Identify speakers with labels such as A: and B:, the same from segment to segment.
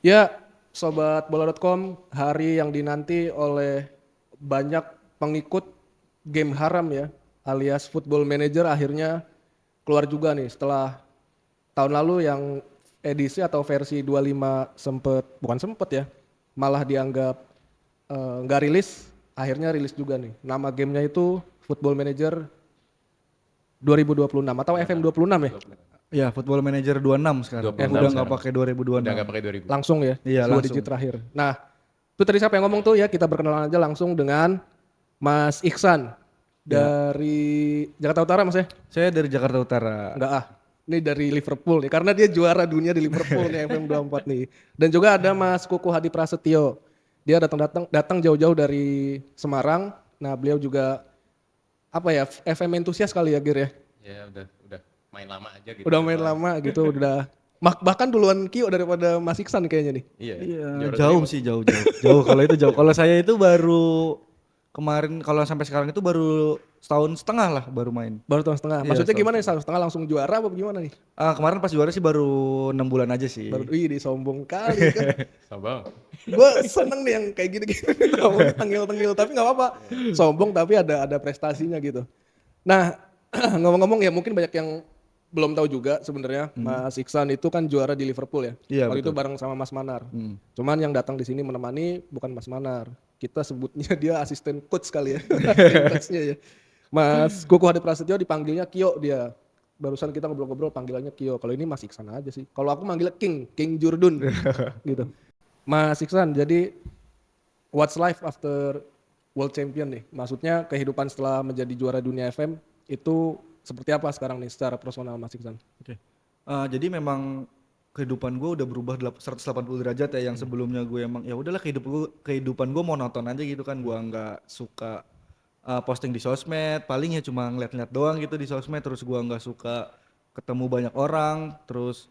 A: Ya, Sobat Bola.com, hari yang dinanti oleh banyak pengikut game haram ya, alias Football Manager akhirnya keluar juga nih setelah tahun lalu yang edisi atau versi 25 bukan sempet ya, malah dianggap nggak rilis, akhirnya rilis juga nih. Nama gamenya itu Football Manager 2026 atau FM 26 ya?
B: 26.
C: Ya, Football Manager 26 sekarang.
B: 26
C: Udah nggak
B: sekarang.
C: pakai
B: Udah nggak
C: 2026.
B: pakai 2000.
A: Langsung ya,
C: Iya,
A: dua
C: langsung.
A: digit terakhir. Nah, itu tadi siapa yang ngomong tuh ya, kita berkenalan aja langsung dengan Mas Iksan
C: Ya.
A: dari Jakarta Utara Mas ya?
C: Saya dari Jakarta Utara.
A: Enggak ah, ini dari Liverpool nih, karena dia juara dunia di Liverpool nih FM 24 nih. Dan juga ada Mas Kuku Hadi Prasetyo, dia datang jauh-jauh dari Semarang. Nah beliau juga apa ya, FM entusias kali ya Gir ya?
B: Ya udah main lama aja gitu.
A: Udah main lama gitu, udah bahkan duluan Kio daripada Mas Iksan kayaknya nih.
B: Iya.
C: Iya,
B: Juara
C: jauh
B: tadi,
C: sih, jauh. Jauh kalau itu jauh. Kalau saya itu baru kemarin, kalau sampai sekarang itu baru setahun setengah lah baru main.
A: Baru tahun setengah.
C: Iya,
A: Maksudnya
C: setahun
A: gimana nih, setengah langsung juara apa gimana nih?
C: Kemarin pas juara sih baru 6 bulan aja sih.
A: Baru, disombong kali kan.
B: Sabang.
A: Gue seneng nih yang kayak gini-gini, ngomongnya tengil-tengil, tapi nggak apa-apa. Sombong tapi ada prestasinya gitu. Nah, ngomong-ngomong ya mungkin banyak yang belum tahu juga sebenarnya Mas Iksan itu kan juara di Liverpool ya.
C: Iya,
A: Waktu itu
C: betul.
A: bareng sama Mas Manar.
C: Hmm.
A: Cuman yang datang di sini menemani bukan Mas Manar. Kita sebutnya dia asisten coach kali ya. Asisten coachnya ya. Mas Kuku Hadi Prasetyo dipanggilnya Kio dia. Barusan kita ngobrol-ngobrol panggilannya Kio. Kalau ini Mas Iksan aja sih. Kalau aku manggilnya King Jurdun gitu. Mas Iksan, jadi what's life after World Champion nih? Maksudnya kehidupan setelah menjadi juara dunia FM itu seperti apa sekarang nih secara personal Mas Iksan?
C: Oke. Jadi memang kehidupan gue udah berubah 180 derajat ya. Yang sebelumnya gue emang ya udahlah kehidupan gue monoton aja gitu kan. Gue nggak suka posting di sosmed, paling ya cuma ngeliat-ngeliat doang gitu di sosmed. Terus gue nggak suka ketemu banyak orang. Terus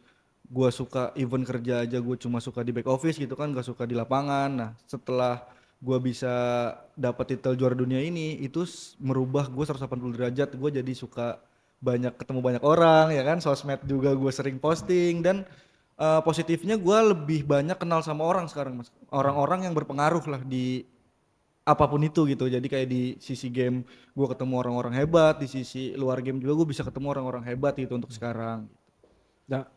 C: gue suka event kerja aja gue cuma suka di back office gitu kan, nggak suka di lapangan. Nah setelah gue bisa dapat titel juara dunia ini, itu merubah gue 180 derajat. Gue jadi suka ketemu banyak orang ya kan, sosmed juga gue sering posting. Dan positifnya gue lebih banyak kenal sama orang sekarang Mas, orang-orang yang berpengaruh lah di apapun itu gitu. Jadi kayak di sisi game gue ketemu orang-orang hebat, di sisi luar game juga gue bisa ketemu orang-orang hebat gitu untuk sekarang.
A: Nah,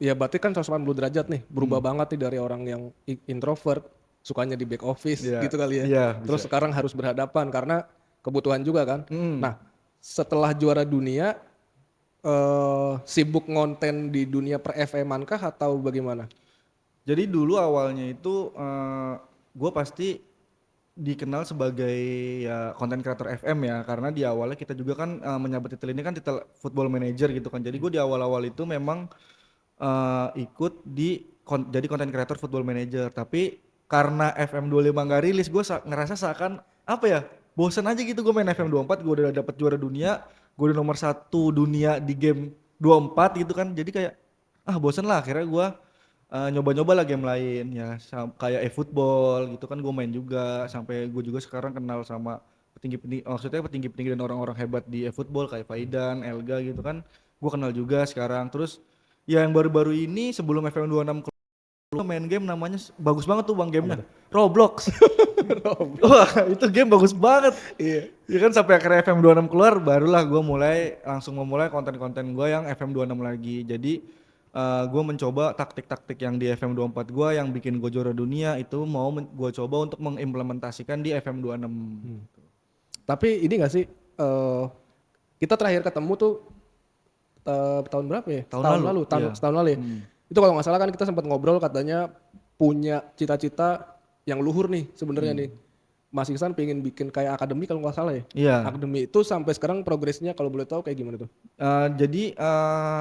A: ya berarti kan 180 derajat nih, berubah banget nih dari orang yang introvert, sukanya di back office
C: Iya,
A: gitu kali ya.
C: iya,
A: Terus
C: bisa.
A: sekarang harus berhadapan karena kebutuhan juga kan.
C: Hmm.
A: Nah, setelah juara dunia, sibuk ngonten di dunia per FM-an kah atau bagaimana?
C: Jadi dulu awalnya itu gue pasti dikenal sebagai ya content creator FM ya, karena di awalnya kita juga kan menyabet titel ini kan titel football manager gitu kan. Jadi gue di awal-awal itu memang ikut jadi content creator football manager, tapi karena FM 25 nggak rilis gue ngerasa seakan apa ya, bosen aja gitu. Gue main FM 24, gue udah dapet juara dunia, gue udah nomor 1 dunia di game 24 gitu kan. Jadi kayak bosen lah, akhirnya gue nyoba-nyoba lah game lain ya, kayak eFootball gitu kan gue main juga. Sampai gue juga sekarang kenal sama petinggi-petinggi dan orang-orang hebat di eFootball kayak Faidan, Elga gitu kan, gue kenal juga sekarang. Terus ya yang baru-baru ini sebelum FM 26 main game namanya bagus banget tuh bang gamenya, Roblox. Wah itu game bagus banget.
A: Iya.
C: Ya kan sampai akhirnya FM 26 keluar, barulah gue langsung memulai konten-konten gue yang FM 26 lagi. Jadi gue mencoba taktik-taktik yang di FM 24 gue yang bikin gue juara dunia itu mau gue coba untuk mengimplementasikan di FM 26.
A: Tapi ini gak sih, kita terakhir ketemu tuh tahun berapa ya?
C: Tahun
A: Setahun
C: lalu,
A: lalu,
C: iya.
A: setahun lalu ya. Itu kalau nggak salah kan kita sempat ngobrol katanya punya cita-cita yang luhur nih sebenarnya nih. Mas Iksan pengen bikin kayak akademi kalau nggak salah ya.
C: Iya.
A: Akademi itu sampai sekarang progresnya kalau boleh tahu kayak gimana tuh?
C: Jadi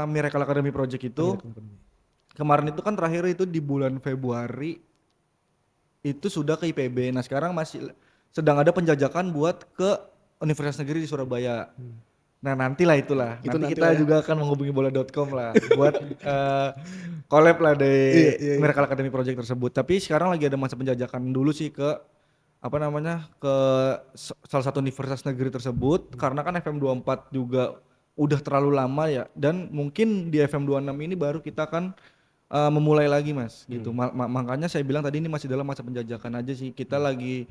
C: Miracle Academy Project itu kemarin itu kan terakhir itu di bulan Februari itu sudah ke IPB. Nah sekarang masih sedang ada penjajakan buat ke Universitas Negeri di Surabaya. Nah nantilah itulah.
A: Itu
C: Nanti
A: nantilah
C: kita
A: ya.
C: juga akan menghubungi bola.com lah buat collab lah dari
A: Iya.
C: Miracle Academy Project tersebut. Tapi sekarang lagi ada masa penjajakan dulu sih ke ke salah satu universitas negeri tersebut, karena kan FM 24 juga udah terlalu lama ya, dan mungkin di FM 26 ini baru kita akan memulai lagi mas gitu. Makanya saya bilang tadi ini masih dalam masa penjajakan aja sih. Kita lagi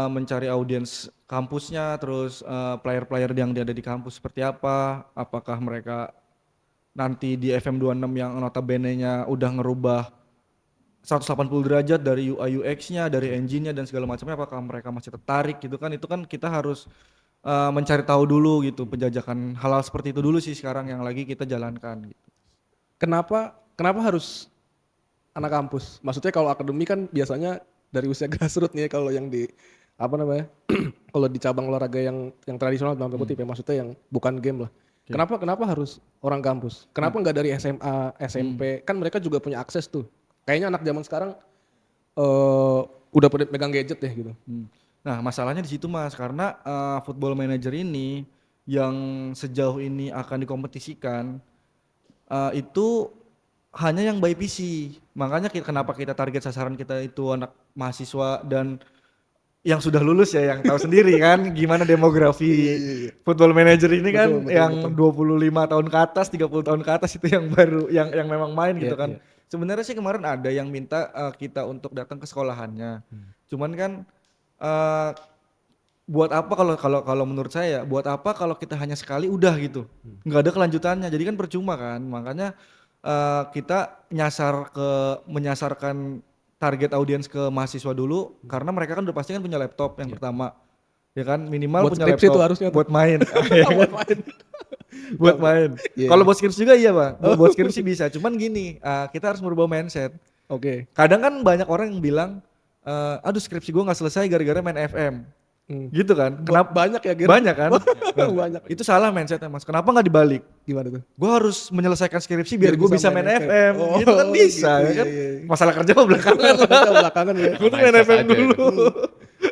C: mencari audiens kampusnya, terus player-player yang ada di kampus seperti apa, apakah mereka nanti di FM26 yang notabene-nya udah ngerubah 180 derajat dari UI UX-nya, dari engine-nya dan segala macamnya, apakah mereka masih tertarik gitu kan. Itu kan kita harus mencari tahu dulu gitu, penjajakan hal-hal seperti itu dulu sih sekarang yang lagi kita jalankan gitu.
A: Kenapa harus anak kampus? Maksudnya kalau akademi kan biasanya dari usia grassroots nih ya, kalau yang di apa namanya? Kalau di cabang olahraga yang tradisional dalam tanda kutip ya, maksudnya yang bukan game lah. Kenapa harus orang kampus? Kenapa nggak dari SMA, SMP? Kan mereka juga punya akses tuh. Kayaknya anak zaman sekarang udah pada megang gadget ya gitu.
C: Nah masalahnya di situ mas, karena Football Manager ini yang sejauh ini akan dikompetisikan itu hanya yang by PC. Makanya kenapa kita target sasaran kita itu anak mahasiswa dan yang sudah lulus ya, yang tahu sendiri kan gimana demografi Football Manager ini kan, betul. 25 tahun ke atas, 30 tahun ke atas itu yang baru yang memang main gitu kan. Sebenarnya sih kemarin ada yang minta kita untuk datang ke sekolahannya. Cuman kan buat apa kalau menurut saya, buat apa kalau kita hanya sekali udah gitu. Nggak ada kelanjutannya. Jadi kan percuma kan. Makanya kita menyasarkan target audiens ke mahasiswa dulu, karena mereka kan udah pasti kan punya laptop yang pertama. Ya kan minimal
A: buat
C: punya laptop
A: itu harusnya
C: buat main.
A: buat main.
C: Buat main. Kalau buat skripsi juga iya Pak. Buat skripsi bisa. Cuman gini, kita harus merubah mindset.
A: Oke.
C: Kadang kan banyak orang yang bilang, aduh skripsi gue nggak selesai gara-gara main FM. Gitu kan? Kenapa?
A: Banyak ya Ger?
C: Banyak kan?
A: Banyak.
C: Itu salah mindsetnya mas. Kenapa nggak dibalik?
A: Gimana tuh?
C: Gue harus menyelesaikan skripsi biar gue bisa main FM. Gitu kan bisa
A: gitu,
C: ya kan?
A: iya.
C: Masalah kerja mah belakangan.
A: Belakangan ya.
C: Gue tuh main FM dulu.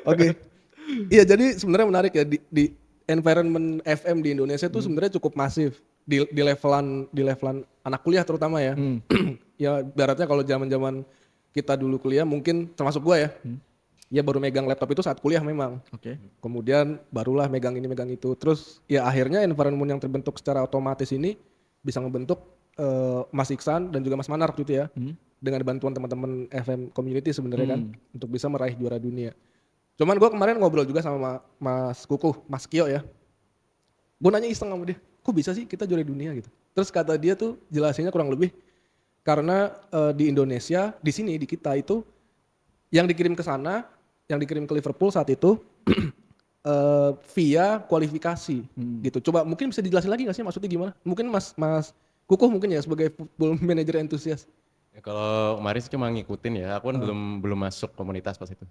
A: Oke. Iya jadi sebenarnya menarik ya di environment FM di Indonesia tuh sebenarnya cukup masif di levelan anak kuliah terutama ya. Ya ibaratnya kalau zaman-zaman kita dulu kuliah mungkin termasuk gua ya. Ya baru megang laptop itu saat kuliah memang.
C: Oke.
A: Kemudian barulah megang ini megang itu. Terus ya akhirnya environment yang terbentuk secara otomatis ini bisa ngebentuk Mas Iksan dan juga Mas Manar waktu itu ya. Dengan bantuan teman-teman FM community sebenarnya kan untuk bisa meraih juara dunia. Cuman gue kemarin ngobrol juga sama Mas Kukuh, Mas Kio ya. Gue nanya iseng sama dia, kok bisa sih kita juara dunia gitu. Terus kata dia tuh jelasinnya kurang lebih karena di Indonesia, di sini di kita itu yang dikirim ke sana, yang dikirim ke Liverpool saat itu via kualifikasi gitu. Coba mungkin bisa dijelasin lagi nggak sih maksudnya gimana? Mungkin Mas Kukuh mungkin ya sebagai football manager entusias.
B: Ya, kalau kemarin sih cuma ngikutin ya, aku kan belum masuk komunitas pas itu,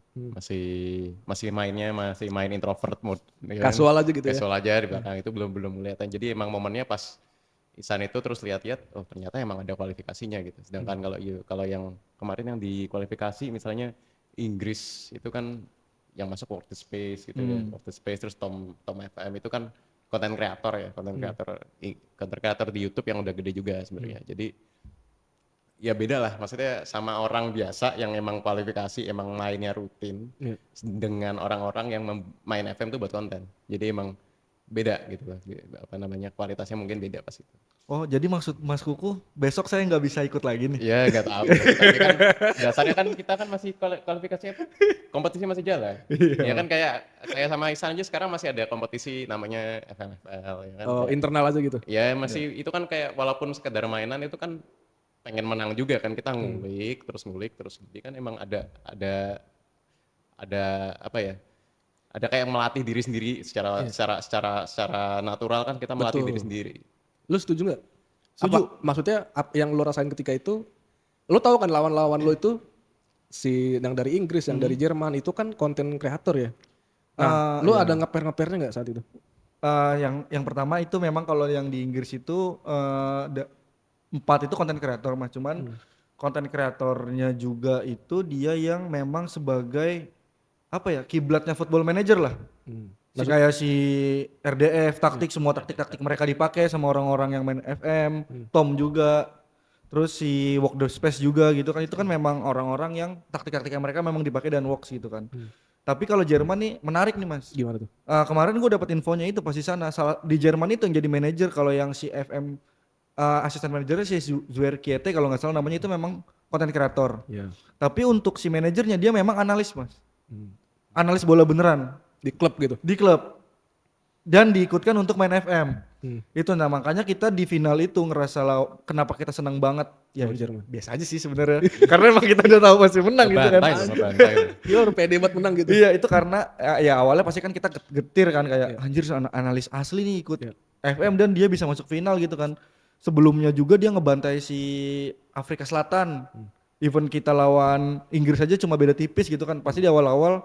B: masih main introvert mode, ya kan?
A: Casual aja gitu ya.
B: Casual aja di belakang itu belum kelihatan. Jadi emang momennya pas Isan itu terus lihat-lihat, oh ternyata emang ada kualifikasinya gitu. Sedangkan kalau yang kemarin yang di kualifikasi misalnya Inggris itu kan yang masuk World Space gitu ya, World Space terus Tom FM itu kan konten kreator ya, konten kreator di YouTube yang udah gede juga sebenarnya. Jadi ya beda lah, maksudnya sama orang biasa yang emang kualifikasi, emang mainnya rutin dengan orang-orang yang main FM tuh buat konten. Jadi emang beda gitu lah, apa namanya, kualitasnya mungkin beda pas itu.
C: Oh jadi maksud Mas Kuku besok saya nggak bisa ikut lagi nih?
B: Ya nggak tahu, tapi kan dasarnya kan kita kan masih kualifikasinya kompetisi masih jalan. Ya kan kayak sama Ihsan aja sekarang masih ada kompetisi namanya FMFL ya kan.
A: Oh, internal aja gitu.
B: Ya masih itu kan kayak walaupun sekedar mainan itu kan pengen menang juga kan, kita ngulik terus jadi kan emang ada apa ya, ada kayak melatih diri sendiri secara natural kan, kita melatih diri sendiri.
A: Lu setuju nggak?
C: Setuju.
A: Maksudnya yang lu rasain ketika itu, lu tahu kan lawan-lawan lu itu yang dari Inggris, yang dari Jerman itu kan konten kreator ya. Nah, lu ada ngeper-ngepernya nggak saat itu?
C: Yang pertama itu memang kalau yang di Inggris itu 4 itu konten kreator mas, cuman konten kreatornya juga itu dia yang memang sebagai apa ya, kiblatnya Football Manager lah. Kayak si RDF, taktik, semua taktik mereka dipakai sama orang-orang yang main FM, Tom juga, terus si Walk the Space juga gitu kan, itu kan memang orang-orang yang taktik-taktiknya mereka memang dipakai dan works gitu kan. Tapi kalau Jerman nih menarik nih mas.
A: Gimana tuh?
C: Kemarin gue dapat infonya itu pas di sana, di Jerman itu yang jadi manajer kalau yang si FM asisten manajernya si Zuer Kiete kalau nggak salah namanya, itu memang content creator.
A: Iya.
C: Tapi untuk si manajernya dia memang analis, Mas.
A: Hmm.
C: Analis bola beneran
A: Di klub gitu.
C: di klub dan diikutkan untuk main FM. Itu nah makanya kita di final itu ngerasa kenapa kita senang banget ya,
A: Lawan Jerman.
C: biasa aja sih sebenarnya karena emang kita udah tahu pasti menang gitu kan.
B: Ngebantai.
A: Dia orang pede banget menang gitu.
C: Iya itu karena ya awalnya pasti kan kita getir kan kayak
A: Iya.
C: anjir analis asli nih ikut
A: Iya.
C: FM dan dia bisa masuk final gitu kan. Sebelumnya juga dia ngebantai si Afrika Selatan. Even kita lawan Inggris aja cuma beda tipis gitu kan. Pasti di awal-awal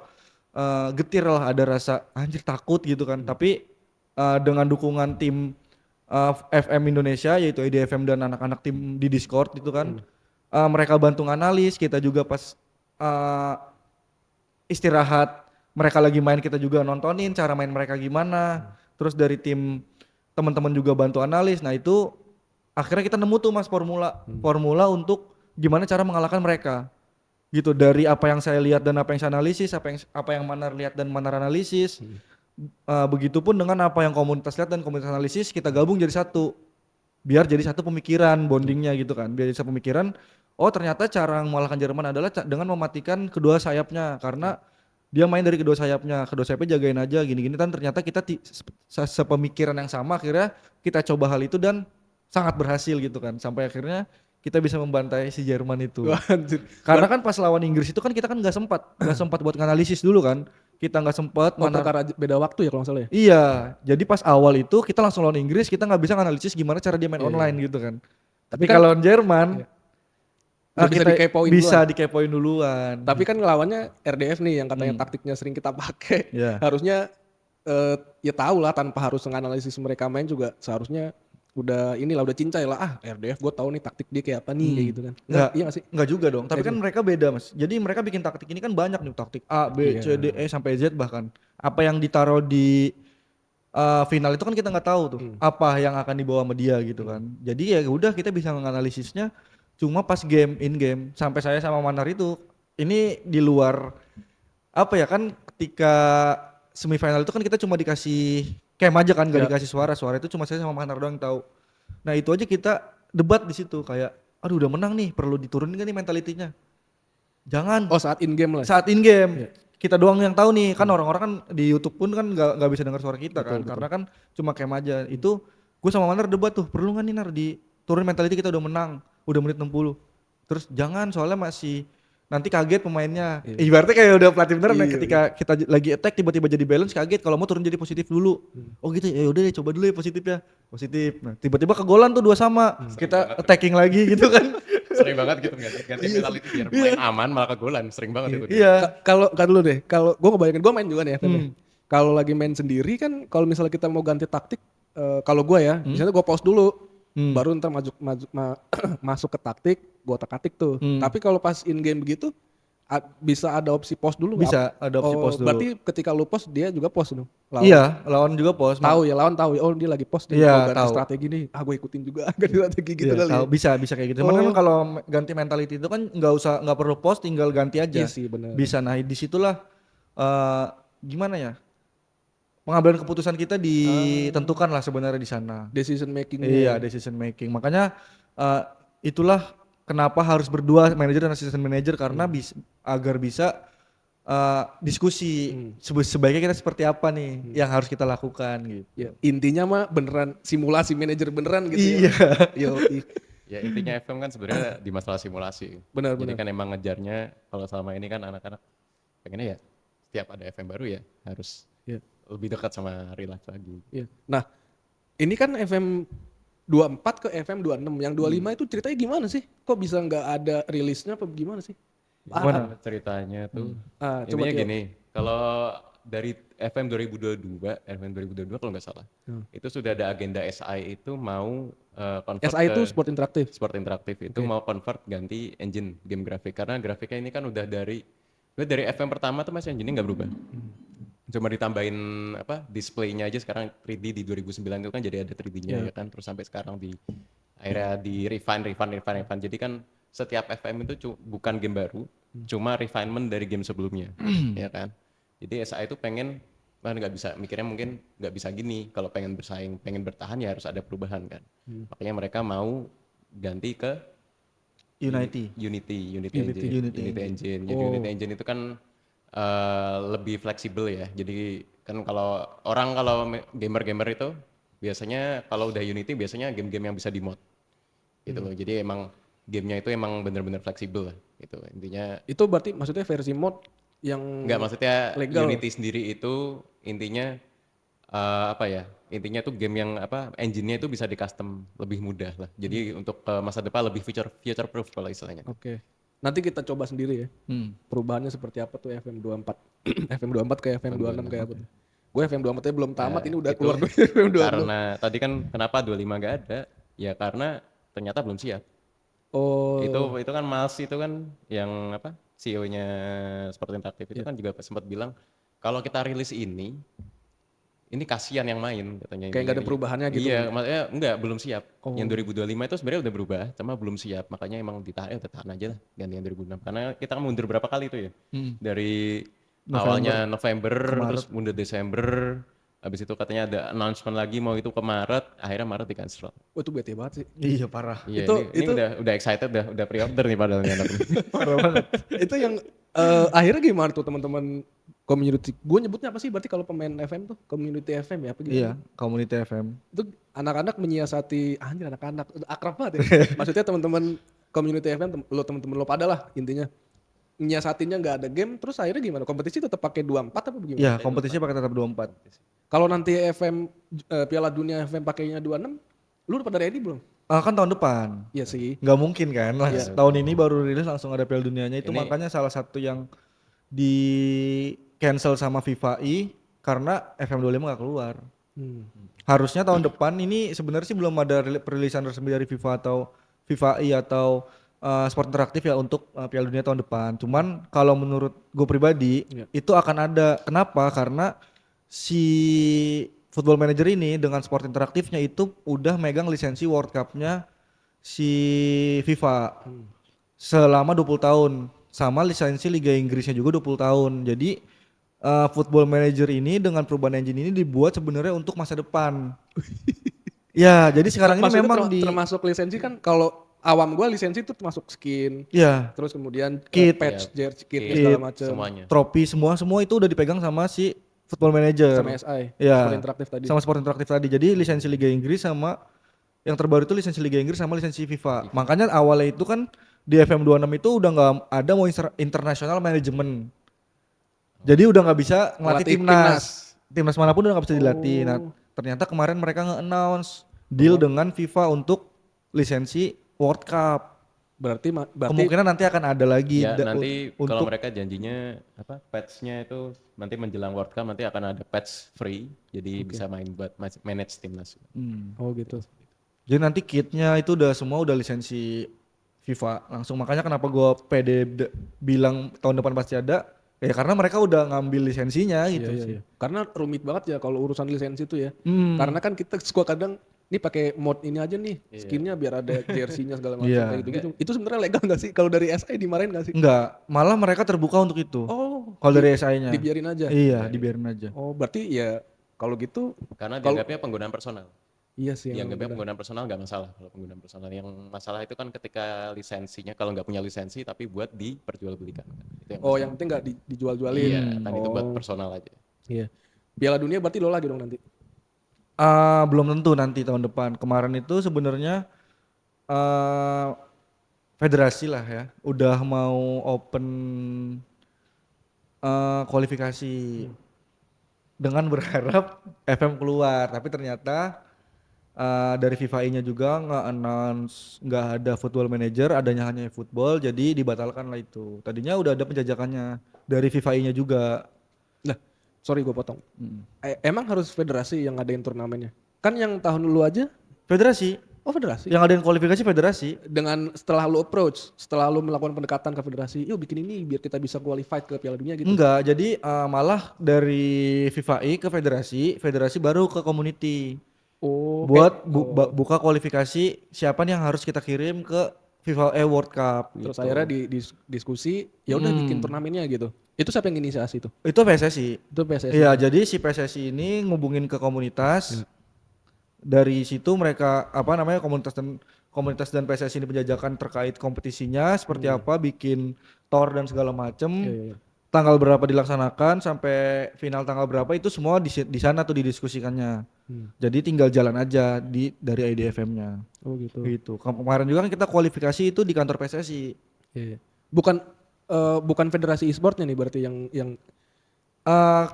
C: getir lah, ada rasa anjir takut gitu kan. Tapi dengan dukungan tim FM Indonesia yaitu EDFM dan anak-anak tim di Discord gitu kan. Mereka bantu analis, kita juga pas istirahat mereka lagi main kita juga nontonin cara main mereka gimana. Terus dari tim teman-teman juga bantu analis. Nah itu akhirnya kita nemu tuh Mas formula untuk gimana cara mengalahkan mereka. Gitu dari apa yang saya lihat dan apa yang saya analisis, apa yang Manar lihat dan Manar analisis. Begitupun dengan apa yang komunitas lihat dan komunitas analisis kita gabung jadi satu. Biar jadi satu pemikiran bondingnya gitu kan. Biar jadi satu pemikiran. Oh ternyata cara mengalahkan Jerman adalah dengan mematikan kedua sayapnya karena dia main dari kedua sayapnya jagain aja gini-gini dan ternyata kita sepemikiran yang sama akhirnya kita coba hal itu dan sangat berhasil gitu kan sampai akhirnya kita bisa membantai si Jerman itu.
A: Wah, anjir.
C: Karena kan pas lawan Inggris itu kan kita kan nggak sempat buat nganalisis dulu kan. Kita nggak sempat
A: Perkara beda waktu ya kalau nggak salah ya.
C: Iya, jadi pas awal itu kita langsung lawan Inggris, kita nggak bisa nganalisis gimana cara dia main
A: Iya,
C: online gitu kan. Tapi
A: kan-
C: kalau lawan Jerman
A: Udah bisa dikepoin
C: bisa
A: duluan.
C: dikepoin duluan.
A: Tapi kan ngelawannya RDF nih yang katanya taktiknya sering kita pakai.
C: Iya.
A: Harusnya ya tahu lah tanpa harus menganalisis mereka main juga seharusnya udah cincai lah RDF gue tahu nih taktik dia kayak apa nih kayak gitu kan. Iya gak sih?
C: Enggak juga dong. Tapi kan mereka beda, Mas. Jadi mereka bikin taktik ini kan banyak nih, taktik A, B, C, D, E sampai Z bahkan. Apa yang ditaruh di final itu kan kita nggak tahu tuh apa yang akan dibawa sama dia gitu kan. Jadi ya udah kita bisa menganalisisnya cuma pas in game sampai saya sama Manar itu ini di luar apa ya kan ketika semifinal itu kan kita cuma dikasih cam aja kan nggak dikasih suara itu cuma saya sama Manar doang yang tahu. Nah itu aja kita debat di situ kayak aduh udah menang nih perlu diturunin kan nih mentalitinya. Jangan.
A: Oh saat in game lah.
C: Saat in game. Kita doang yang tahu nih kan orang-orang kan di YouTube pun kan nggak bisa dengar suara kita kan karena kan cuma cam aja. Itu gue sama Manar debat tuh perlu nggak nih Nar diturunin mentality kita udah menang udah menit 60. Terus jangan soalnya masih nanti kaget pemainnya. Ibaratnya kayak udah pelatih beneran ya ketika kita lagi attack tiba-tiba jadi balance kaget kalau mau turun jadi positif dulu. Oh gitu ya udah deh coba dulu ya positifnya. Positif. Nah, tiba-tiba kegolan tuh 2-2. Kita attacking lagi gitu kan.
B: Sering banget gitu ganti mentality biar main aman malah kegolan sering banget itu.
C: Iya.
A: Kalau kan dulu deh, kalau gue ngebayangin gue main juga nih FM. Kalau lagi main sendiri kan kalau misalnya kita mau ganti taktik kalau gue ya, misalnya gue pause dulu. Baru ntar masuk ke taktik, gue otak-atik tuh. Tapi kalau pas in game begitu bisa ada opsi pause dulu.
C: Bisa ada opsi pause dulu.
A: Berarti ketika lu pause dia juga pause dong.
C: Iya, lawan juga pause.
A: Lawan tahu ya, oh dia lagi pause nih.
C: Iya,
A: Kalau ganti
C: tahu.
A: strategi nih, gue ikutin juga ganti strategi gitu
C: Iya,
A: kali.
C: tahu.
A: Ya.
C: Bisa kayak gitu. Cuman kan kalau ganti mentality itu kan nggak perlu pause, tinggal ganti aja.
A: Iya sih benar.
C: Bisa. Nah disitulah gimana ya? Pengambilan keputusan kita ditentukan lah sebenarnya di sana.
A: Decision making.
C: Iya, decision making. Makanya itulah kenapa harus berdua manajer dan assistant manager karena agar bisa diskusi sebaiknya kita seperti apa nih yang harus kita lakukan gitu.
A: Ya, intinya mah beneran simulasi manajer beneran gitu.
C: Iya.
A: Ya.
B: Ya intinya FM kan sebenarnya di masalah simulasi.
A: Benar.
B: Jadi kan emang ngejarnya kalau selama ini kan anak-anak pengennya ya setiap ada FM baru ya harus lebih dekat sama real life lagi.
A: Iya. Nah, ini kan FM 24 ke FM 26. Yang 25 itu ceritanya gimana sih? Kok bisa nggak ada rilisnya apa gimana sih?
B: Gimana ceritanya tuh?
A: Coba
B: Intinya gini, kalau dari FM 2022 kalau nggak salah, itu sudah ada agenda SI itu mau convert
A: SI itu
B: ke
A: Sport Interaktif.
B: Sport Interaktif itu mau convert ganti engine game grafik karena grafiknya ini kan udah dari FM pertama tuh masih engine-nya nggak berubah. Cuma ditambahin displaynya aja sekarang 3D di 2009 itu kan jadi ada 3D-nya ya kan terus sampai sekarang di akhirnya di refine. Jadi kan setiap FM itu bukan game baru, cuma refinement dari game sebelumnya ya kan. Jadi SI itu pengen kan nggak bisa mikirnya mungkin nggak bisa gini kalau pengen bersaing pengen bertahan ya harus ada perubahan kan. Makanya mereka mau ganti ke
C: Unity.
B: Unity Engine.
C: Unity
B: Unity
C: Engine.
B: Engine. Jadi Unity Engine itu kan lebih fleksibel ya. Jadi kan kalau orang kalau gamer-gamer itu biasanya kalau udah Unity biasanya game-game yang bisa di-mod gitu loh. Jadi emang gamenya itu emang bener-bener fleksibel lah gitu. Intinya
A: Itu berarti maksudnya versi mod yang
B: nggak maksudnya
A: legal.
B: Unity sendiri itu intinya apa ya? Intinya tuh game yang apa engine-nya itu bisa di custom lebih mudah lah. Jadi untuk masa depan lebih future proof kalau istilahnya.
A: Oke. Nanti kita coba sendiri ya. Perubahannya seperti apa tuh FM24. FM24 ke FM26 kayak apa tuh. Gue FM24-nya belum tamat, ini udah
B: itu
A: keluar dari FM26.
B: Karena tadi kan kenapa 25 nggak ada? Ya karena ternyata belum siap.
A: Oh,
B: Itu kan Mas itu kan yang apa? CEO-nya Sport Interaktif itu kan juga sempat bilang kalau kita rilis ini kasihan yang main katanya.
A: kayak nggak ada perubahannya gitu.
B: Iya, maksudnya enggak belum siap.
A: Oh.
B: Yang 2025 itu sebenarnya udah berubah, cuma belum siap. Makanya emang ditahan, udah tahan aja lah ganti yang 2006. Karena kita kan mundur berapa kali itu ya? Dari awalnya November, terus mundur Desember. Habis itu katanya ada announcement lagi mau itu ke Maret, akhirnya Maret di cancel.
A: Oh, itu bete banget sih.
C: Iya parah.
B: Iya,
A: Itu-
B: ini
A: itu-
B: udah excited, udah pre-order nih padahal nih anak ini.
C: Parah banget.
A: Itu yang akhirnya gimana tuh teman-teman community? Gue nyebutnya apa sih berarti kalau pemain FM tuh? Community FM ya apa gitu?
C: Iya, Community FM.
A: Itu anak-anak menyiasati, anjir anak-anak, akrab banget ya. Maksudnya teman-teman community FM, teman-teman lo pada lah intinya. Menyiasatinya nggak ada game, terus akhirnya gimana? Kompetisi tetap pakai 24 apa bagaimana?
C: Iya, kompetisinya pakai tetap 24.
A: Kalau nanti FM Piala Dunia FM pakainya 26, lu udah pada ready belum?
C: Kan tahun depan.
A: Iya sih.
C: Nggak mungkin kan, tahun ini baru rilis langsung ada Piala Dunianya, itu
B: Ini-
C: makanya salah satu yang di cancel sama FIFA karena FM25 nggak keluar. Harusnya tahun depan ini sebenarnya sih belum ada perilisan resmi dari FIFA atau atau Sport Interaktif ya untuk Piala Dunia tahun depan. Cuman kalau menurut gue pribadi itu akan ada. Kenapa? Karena si Football Manager ini dengan Sport Interaktifnya itu udah megang lisensi World Cup-nya si FIFA selama 20 tahun, sama lisensi Liga Inggrisnya juga 20 tahun. Jadi Football Manager ini dengan perubahan engine ini dibuat sebenarnya untuk masa depan. Ya, jadi sekarang ini
A: Maksudnya
C: memang
A: termasuk lisensi kan kalau awam gua lisensi itu termasuk skin,
C: ya
A: terus kemudian
C: Kit.
A: patch, jersey, kit,
B: Kit,
A: segala macam.
B: semuanya.
C: trofi semua itu udah dipegang sama si Football Manager.
A: Sama SI,
C: Ya,
A: Sport Interaktif tadi.
C: sama Sport Interaktif tadi. Jadi lisensi Liga Inggris sama yang terbaru itu lisensi Liga Inggris sama lisensi FIFA. Makanya awalnya itu kan di FM26 itu udah nggak ada mau international management. Jadi udah nggak bisa ngelatih
A: Ngelatih
C: timnas. Timnas manapun udah nggak bisa dilatih. Nah,
A: Oh.
C: ternyata kemarin mereka nge-announce deal dengan FIFA untuk lisensi World Cup.
A: Berarti
C: Kemungkinan nanti akan ada lagi
B: Ya nanti kalau
C: untuk
B: mereka janjinya apa patch-nya itu nanti menjelang World Cup nanti akan ada patch free jadi bisa main buat manage timnas.
A: oh gitu.
C: Jadi nanti kitnya itu udah lisensi FIFA langsung. Makanya kenapa gua pede bilang tahun depan pasti ada, ya karena mereka udah ngambil lisensinya gitu
A: Iya,
C: sih.
A: iya. Karena rumit banget ya kalau urusan lisensi itu ya.
C: Hmm.
A: Karena kan kita suka kadang nih pakai mod ini aja nih, skinnya biar ada jersey-nya segala macam
C: Iya.
A: kayak gitu-gitu. Itu sebenarnya legal nggak sih? Kalau dari SI dimarahin nggak sih?
C: Enggak, malah mereka terbuka untuk itu.
A: Oh,
C: Kalau dari SI-nya.
A: dibiarin aja.
C: Iya, dibiarin aja.
A: Oh, berarti ya kalau gitu
B: Karena dianggapnya penggunaan personal.
A: iya sih. emang
B: Dianggapnya
A: benar.
B: penggunaan personal nggak masalah kalau penggunaan personal. Yang masalah itu kan ketika lisensinya kalau nggak punya lisensi tapi buat diperjualbelikan. Itu yang
A: Oh,
B: masalah.
A: yang penting nggak dijual-jualin.
B: Iya, kan itu buat
A: Oh,
B: personal aja.
A: Iya. Piala Dunia berarti lo lagi dong nanti.
C: Belum tentu nanti tahun depan. Kemarin itu sebenarnya federasi lah ya, udah mau open kualifikasi dengan berharap FM keluar, tapi ternyata dari FIFA-nya juga nge-announce nggak ada football manager, adanya hanya football, jadi dibatalkan lah itu. Tadinya udah ada penjajakannya dari FIFA-nya juga.
A: Nah, sorry gue potong. Emang harus federasi yang ngadain turnamennya? Kan yang tahun dulu aja,
C: Federasi,
A: oh federasi.
C: yang adain kualifikasi federasi.
A: Dengan setelah lu approach, setelah lu melakukan pendekatan ke federasi, yuk bikin ini biar kita bisa qualified ke Piala Dunia gitu.
C: Enggak, jadi malah dari FIFA ke federasi, federasi baru ke community.
A: Oh,
C: Buat buka kualifikasi siapa nih yang harus kita kirim ke FIFA World Cup.
A: Terus
C: gitu.
A: akhirnya diskusi, ya udah bikin turnamennya gitu. Itu siapa yang inisiasi itu?
C: Itu PSSI.
A: Itu PSSI.
C: Iya, jadi si PSSI ini ngubungin ke komunitas. Dari situ mereka komunitas dan PSSI ini penjajakan terkait kompetisinya seperti apa, bikin tor dan segala macem.
A: Iya.
C: Tanggal berapa dilaksanakan sampai final tanggal berapa itu semua di sana tuh didiskusikannya. Jadi tinggal jalan aja dari IDFM-nya.
A: Oh gitu.
C: Gitu. Kemarin juga kan kita kualifikasi itu di kantor PSSI.
A: Iya. Bukan federasi e-sportnya nih berarti yang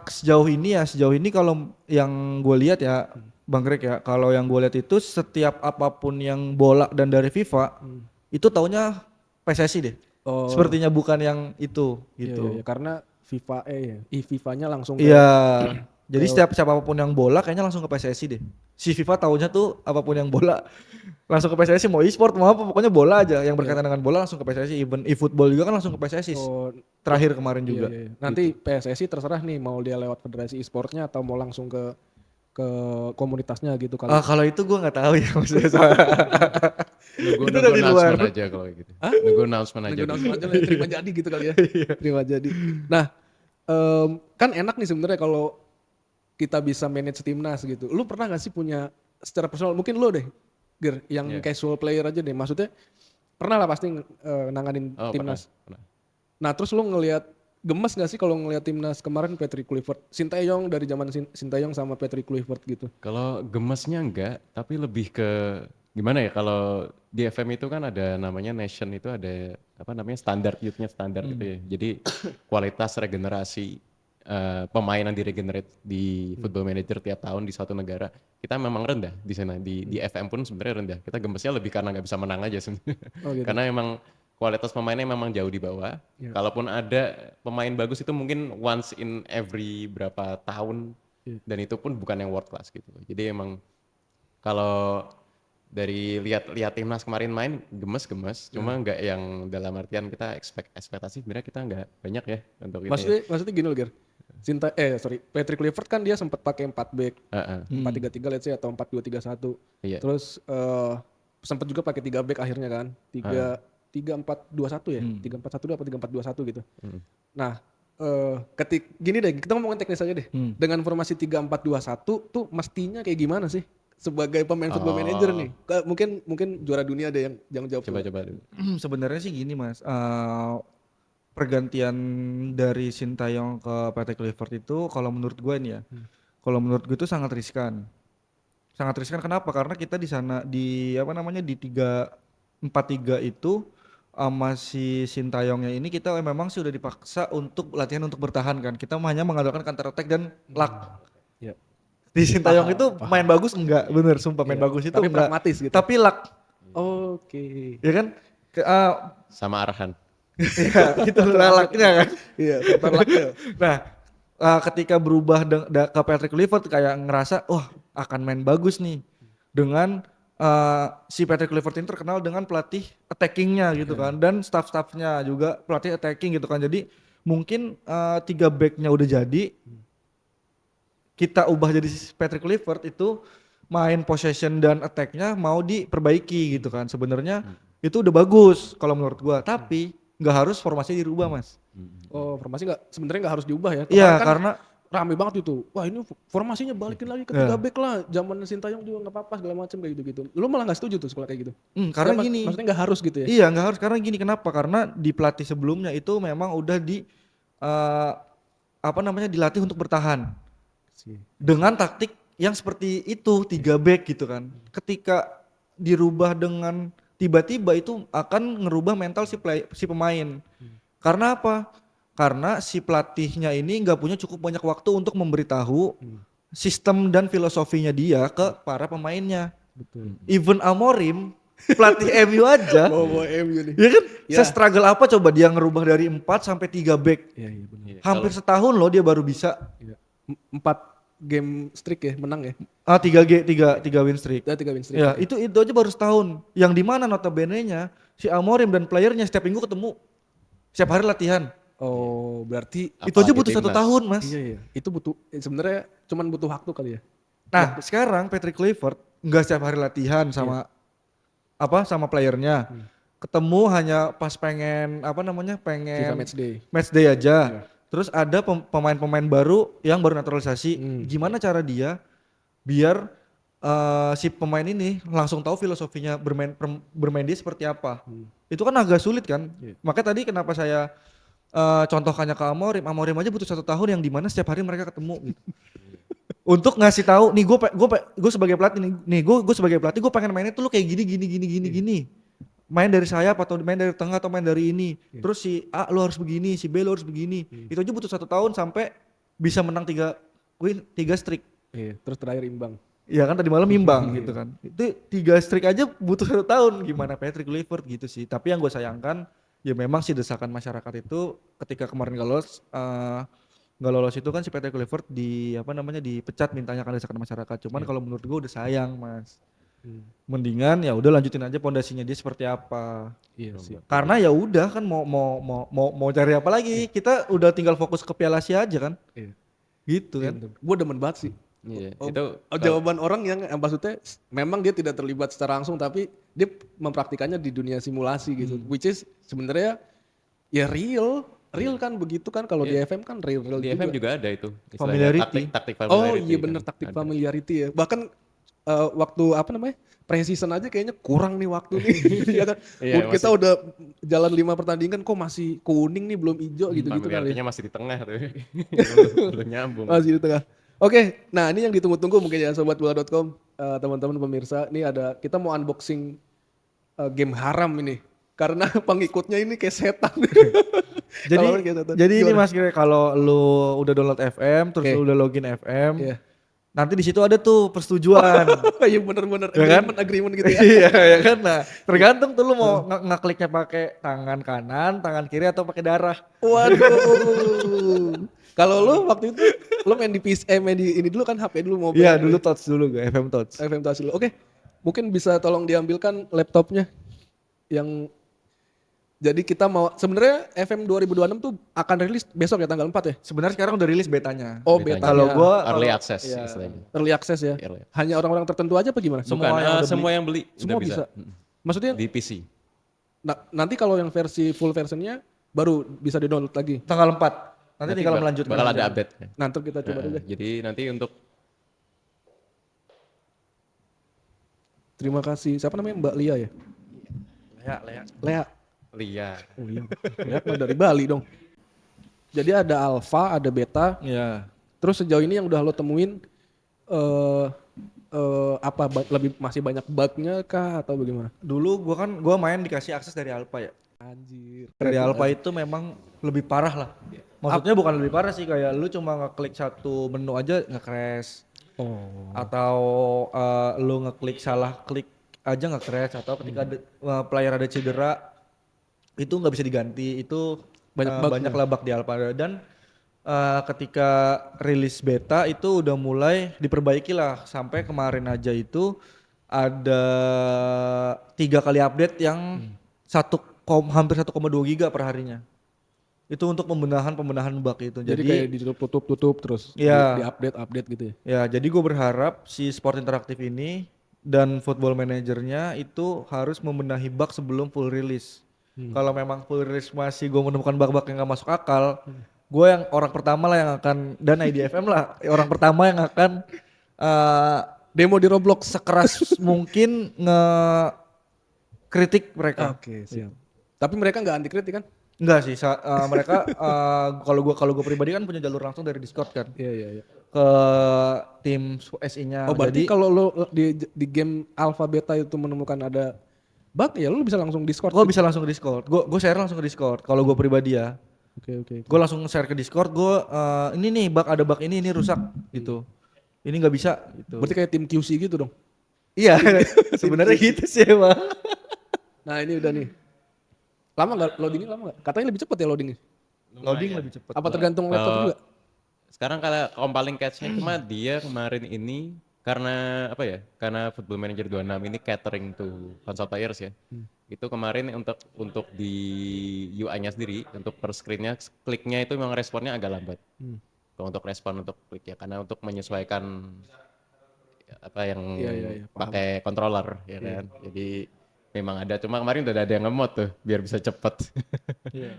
C: Sejauh ini kalau yang gue lihat ya, Bang Greg ya, kalau yang gue lihat itu setiap apapun yang bola dan dari FIFA itu taunya PSSI deh.
A: Oh.
C: Sepertinya bukan yang itu gitu.
A: Iya, karena FIFA-nya langsung ke
C: Iya. Jadi siapapun yang bola kayaknya langsung ke PSSI deh. Si FIFA taunya tuh apapun yang bola langsung ke PSSI, mau e-sport mau apa pokoknya bola aja yang berkaitan dengan bola langsung ke PSSI. Even e-football juga kan langsung ke PSSI.
A: Oh,
C: Terakhir kemarin
A: iya,
C: juga.
A: iya. Nanti PSSI terserah nih mau dia lewat federasi e-sportnya atau mau langsung ke komunitasnya gitu kali.
C: Kalau itu gue nggak tahu ya maksudnya.
B: Nunggu
C: Itu dari luar.
B: announcement aja kalau kayak gitu. Nunggu announcement aja.
A: Nunggu announcement aja lah, terima jadi gitu kali ya. Terima jadi. Nah, kan enak nih sebenarnya kalau kita bisa manage timnas gitu. Lu pernah gak sih punya secara personal, mungkin lu deh, Ger, yang casual player aja deh. Maksudnya pernah lah pasti nanganin timnas.
B: Pernah.
A: Nah, terus lu ngelihat gemes gak sih kalau ngelihat timnas kemarin Patrick Kluivert, Sinteyong dari zaman Sinteyong sama Patrick Kluivert gitu?
B: Kalau gemesnya enggak, tapi lebih ke gimana ya, kalau di FM itu kan ada namanya nation, itu ada apa namanya standar youth-nya standar gitu ya. Jadi kualitas regenerasi pemain yang diregenerate di Football Manager tiap tahun di suatu negara kita memang rendah di sana. Di FM pun sebenarnya rendah. Kita gemesnya lebih karena nggak bisa menang aja sebenarnya.
A: Oh, gitu.
B: Karena emang kualitas pemainnya memang jauh di bawah. Kalaupun ada pemain bagus itu mungkin once in every berapa tahun, dan itu pun bukan yang world class gitu. Jadi emang kalau dari lihat timnas kemarin main gemes, cuma nggak yang dalam artian kita ekspektasi sebenarnya kita nggak banyak ya untuk itu.
A: Maksudnya gini loh, Ger. Patrick Kluivert kan dia sempat pakai 4 back, 4-3-3 let's say atau 4-2-3-1.
B: Iya.
A: Terus sempat juga pakai 3 back akhirnya kan. 3-4-2-1 ya? 3-4-1 apa 3-4-2-1 gitu. Nah, gini deh, kita ngomongin teknis aja deh. Dengan formasi 3-4-2-1 tuh mestinya kayak gimana sih? Sebagai pemain football manager nih. Mungkin juara dunia ada yang jangan jawab.
B: Coba dulu.
C: Sebenarnya sih gini Mas, pergantian dari Sintayong ke Patrick Kluivert itu kalau menurut gue nih ya, kalau menurut gue itu sangat riskan. Sangat riskan kenapa? Karena kita di sana di 3-4-3 itu sama si Sintayongnya ini kita memang sudah dipaksa untuk latihan untuk bertahan kan. Kita hanya mengandalkan counter attack dan luck.
A: Ya.
C: Di Sintayong itu main bagus enggak? Bener, sumpah main bagus itu
A: tapi
C: enggak.
A: pragmatis gitu.
C: Tapi luck.
A: Oke.
C: Ya kan?
B: Sama arahan.
C: Ya, itu lucknya kan.
A: Iya, faktor luck-nya.
C: Nah, ketika berubah ke Patrick Kluivert kayak ngerasa wah akan main bagus nih dengan si Patrick Kluivert ini terkenal dengan pelatih attackingnya gitu kan, dan staff-staffnya juga pelatih attacking gitu kan. Jadi mungkin 3 backnya udah jadi, kita ubah jadi Patrick Kluivert itu main possession dan attacknya mau diperbaiki gitu kan. Sebenarnya itu udah bagus kalau menurut gua, tapi nggak harus formasinya dirubah Mas.
A: Oh, formasi sebenarnya nggak harus diubah ya.
C: Iya,
A: Kemarin kan
C: karena
A: rame banget itu. Wah, ini formasinya balikin lagi ke 3 back lah. Zaman Sintayong juga nggak apa-apa segala macam kayak gitu-gitu. Lu malah nggak setuju tuh sekolah kayak gitu.
C: karena gini.
A: Maksudnya nggak harus gitu ya.
C: Iya, nggak harus, karena gini, kenapa? Karena di pelatih sebelumnya itu memang udah dilatih untuk bertahan dengan taktik yang seperti itu 3 back gitu kan. Ketika dirubah dengan tiba-tiba itu akan ngerubah mental si pemain. Karena apa? Karena si pelatihnya ini nggak punya cukup banyak waktu untuk memberitahu sistem dan filosofinya dia ke para pemainnya.
A: Betul.
C: Even Amorim, pelatih MU aja,
A: Bawa MU nih.
C: ya kan?
A: Ya.
C: Se-struggle apa coba dia ngerubah dari 4 sampai 3 back.
A: Iya, benar.
C: Hampir setahun loh dia baru bisa.
A: Iya. 4 game streak ya, menang ya.
C: 3 win streak.
A: 3 win streak.
C: Ya, itu aja baru setahun. Yang dimana notabene-nya si Amorim dan playernya setiap minggu ketemu. Setiap hari latihan.
A: Oh, berarti
C: Itu aja
B: Apalagi
C: butuh 1
B: timnas.
C: tahun, Mas.
A: iya. Itu butuh sebenarnya cuman butuh waktu kali ya.
C: Nah, sekarang Patrick Kluivert nggak setiap hari latihan sama playernya. ketemu hanya pas pengen apa namanya
A: FIFA
C: pengen
A: Matchday.
C: matchday aja. Terus ada pemain-pemain baru yang baru naturalisasi. Gimana cara dia biar si pemain ini langsung tahu filosofinya bermain dia seperti apa. Itu kan agak sulit kan. Makanya tadi kenapa saya contohkannya ke Amorim. Amorim aja butuh 1 tahun yang dimana setiap hari mereka ketemu gitu. Untuk ngasih tahu nih gue sebagai pelatih gue sebagai pelatih gue pengen mainnya tuh lu kayak gini. Main dari sayap atau main dari tengah atau main dari ini. Terus si A lu harus begini, si B lu harus begini. Itu aja butuh 1 tahun sampai bisa menang 3 streak.
A: Iya, terus terakhir imbang.
C: Iya kan tadi malam imbang gitu kan. Itu 3 streak aja butuh 1 tahun. Gimana Patrick Kluivert gitu sih. Tapi yang gue sayangkan ya memang sih desakan masyarakat itu ketika kemarin nggak lolos itu kan si Patrick Kluivert dipecat mintanya kan desakan masyarakat. Cuman kalau menurut gue udah sayang mas. Mendingan ya udah lanjutin aja pondasinya dia seperti apa.
A: Iya sih.
C: Karena ya udah kan mau cari apa lagi? Kita udah tinggal fokus ke Piala Asia aja kan.
A: Iya.
C: Gitu kan.
A: Gue demen banget sih.
B: Iya,
A: Oh,
B: itu
A: jawaban orang yang maksudnya memang dia tidak terlibat secara langsung tapi dia mempraktikannya di dunia simulasi gitu. Which is sebenarnya ya real kan begitu kan kalau di FM kan real
B: di
A: juga.
B: FM juga ada itu istilahnya
C: Familiarity.
B: taktik
A: Oh
B: familiarity
A: iya
B: kan.
A: bener taktik
B: Ada.
A: familiarity ya. Bahkan waktu apa namanya pre-season aja kayaknya kurang nih waktu nih. Ya kan?
B: Iya,
A: Kita udah jalan 5 pertandingan kok masih kuning nih belum hijau gitu-gitu kali.
B: Familiarity-nya masih di tengah tuh. belum nyambung.
A: Masih di tengah. Oke, nah ini yang ditunggu-tunggu mungkin ya sobatbola.com teman-teman pemirsa. Ini ada kita mau unboxing game haram ini karena pengikutnya ini kayak setan.
C: Jadi
A: Kalau kayak setan.
C: jadi ini
A: Gimana?
C: Mas Kire kalau lu udah download FM terus
A: Oke.
C: lu udah login FM,
A: Iya.
C: nanti di situ ada tuh persetujuan.
A: Iya bener-bener
C: Ya kan?
A: agreement gitu ya.
C: Iya ya kan. Nah, tergantung tuh lu mau ngekliknya pakai tangan kanan, tangan kiri atau pakai darah.
A: Waduh. Kalau lu waktu itu lu main di PC, main di ini dulu kan HP dulu mau
C: Iya, dulu touch dulu gue, FM touch.
A: FM Touch dulu. Oke. Mungkin bisa tolong diambilkan laptopnya yang jadi kita mau sebenarnya FM 2026 tuh akan rilis besok ya tanggal 4 ya.
C: Sebenarnya sekarang udah rilis betanya.
A: Oh,
B: Betanya.
A: beta.
C: Kalau gua
B: Early
C: kalau-
B: access
C: iya.
B: istilahnya.
A: Early access ya.
B: Early access.
A: Hanya orang-orang tertentu aja apa gimana?
B: Bukan,
C: Semua yang udah
B: semua yang beli
A: Semua
B: udah
A: bisa.
B: Mm.
A: Maksudnya
B: Di PC.
A: nanti kalau yang versi full versionnya baru bisa di-download lagi.
C: Tanggal 4. Nanti tinggal melanjutkan.
B: Bakal
C: aja.
B: ada update.
A: Nanti kita coba dulu deh.
B: Jadi nanti untuk
A: Terima kasih. Siapa namanya Mbak Lia ya?
C: Lea.
A: Lea.
B: Lia.
A: Oh iya. Lea mah dari Bali dong. Jadi ada alpha, ada beta.
C: Iya.
A: Terus sejauh ini yang udah lo temuin masih banyak bugnya kah atau bagaimana?
C: Dulu gua main dikasih akses dari Alpha ya.
A: Anjir.
C: Dari Alpha itu memang lebih parah lah. Maksudnya bukan lebih parah sih, kayak lu cuma ngeklik satu menu aja nge-crash.
A: Oh.
C: Atau lu ngeklik salah klik aja nge-crash, atau ketika player ada cedera itu nggak bisa diganti. Itu
A: Banyak bugnya.
C: banyak lah bug di Alpha. Dan ketika rilis beta itu udah mulai diperbaiki lah, sampai kemarin aja itu ada 3 kali update yang hampir 1,2 giga per harinya. Itu untuk pembenahan bug itu.
A: Jadi kayak ditutup terus
C: Iya.
A: di-update gitu ya.
C: Ya, jadi gue berharap si Sport Interaktif ini dan Football Managernya itu harus membenahi bug sebelum full release. Kalau memang full release masih gue menemukan bug-bug yang gak masuk akal, gue yang orang pertama lah yang akan, dan IDFM lah, orang pertama yang akan
A: Demo di Roblox.
C: sekeras mungkin kritik mereka.
A: Oke, siap. Tapi mereka nggak anti kritik kan?
C: Enggak sih, mereka kalau gue pribadi kan punya jalur langsung dari Discord kan
A: Iya.
C: ke tim SI-nya.
A: Oh berarti
C: Jadi
A: kalau lo di game alpha beta itu menemukan ada bug ya lo bisa langsung Discord.
C: gue bisa langsung ke Discord. Gue share langsung ke Discord. Kalau gue pribadi ya,
A: Oke.
C: gue langsung share ke Discord. Gue ini nih ada bug ini rusak gitu. Ini nggak bisa gitu.
A: Berarti kayak tim QC gitu dong.
C: Iya, sebenarnya gitu sih emang.
A: Nah ini udah nih. Lama nggak loadingnya lama nggak? Katanya lebih cepat ya loadingnya.
C: Loading lebih cepat.
A: Apa tergantung laptop juga?
B: Sekarang kalau compiling catch-nya cuma dia kemarin ini karena apa ya? Karena Football Manager 26 ini catering to console players ya. Itu kemarin untuk di UI-nya sendiri, untuk per screen-nya kliknya itu memang responnya agak lambat. Kalau untuk respon untuk klik ya, karena untuk menyesuaikan apa yang
A: Iya, paham.
B: pakai controller ya kan. Jadi memang ada. Cuma kemarin udah ada yang nge-mod tuh biar bisa cepet.
C: Iya.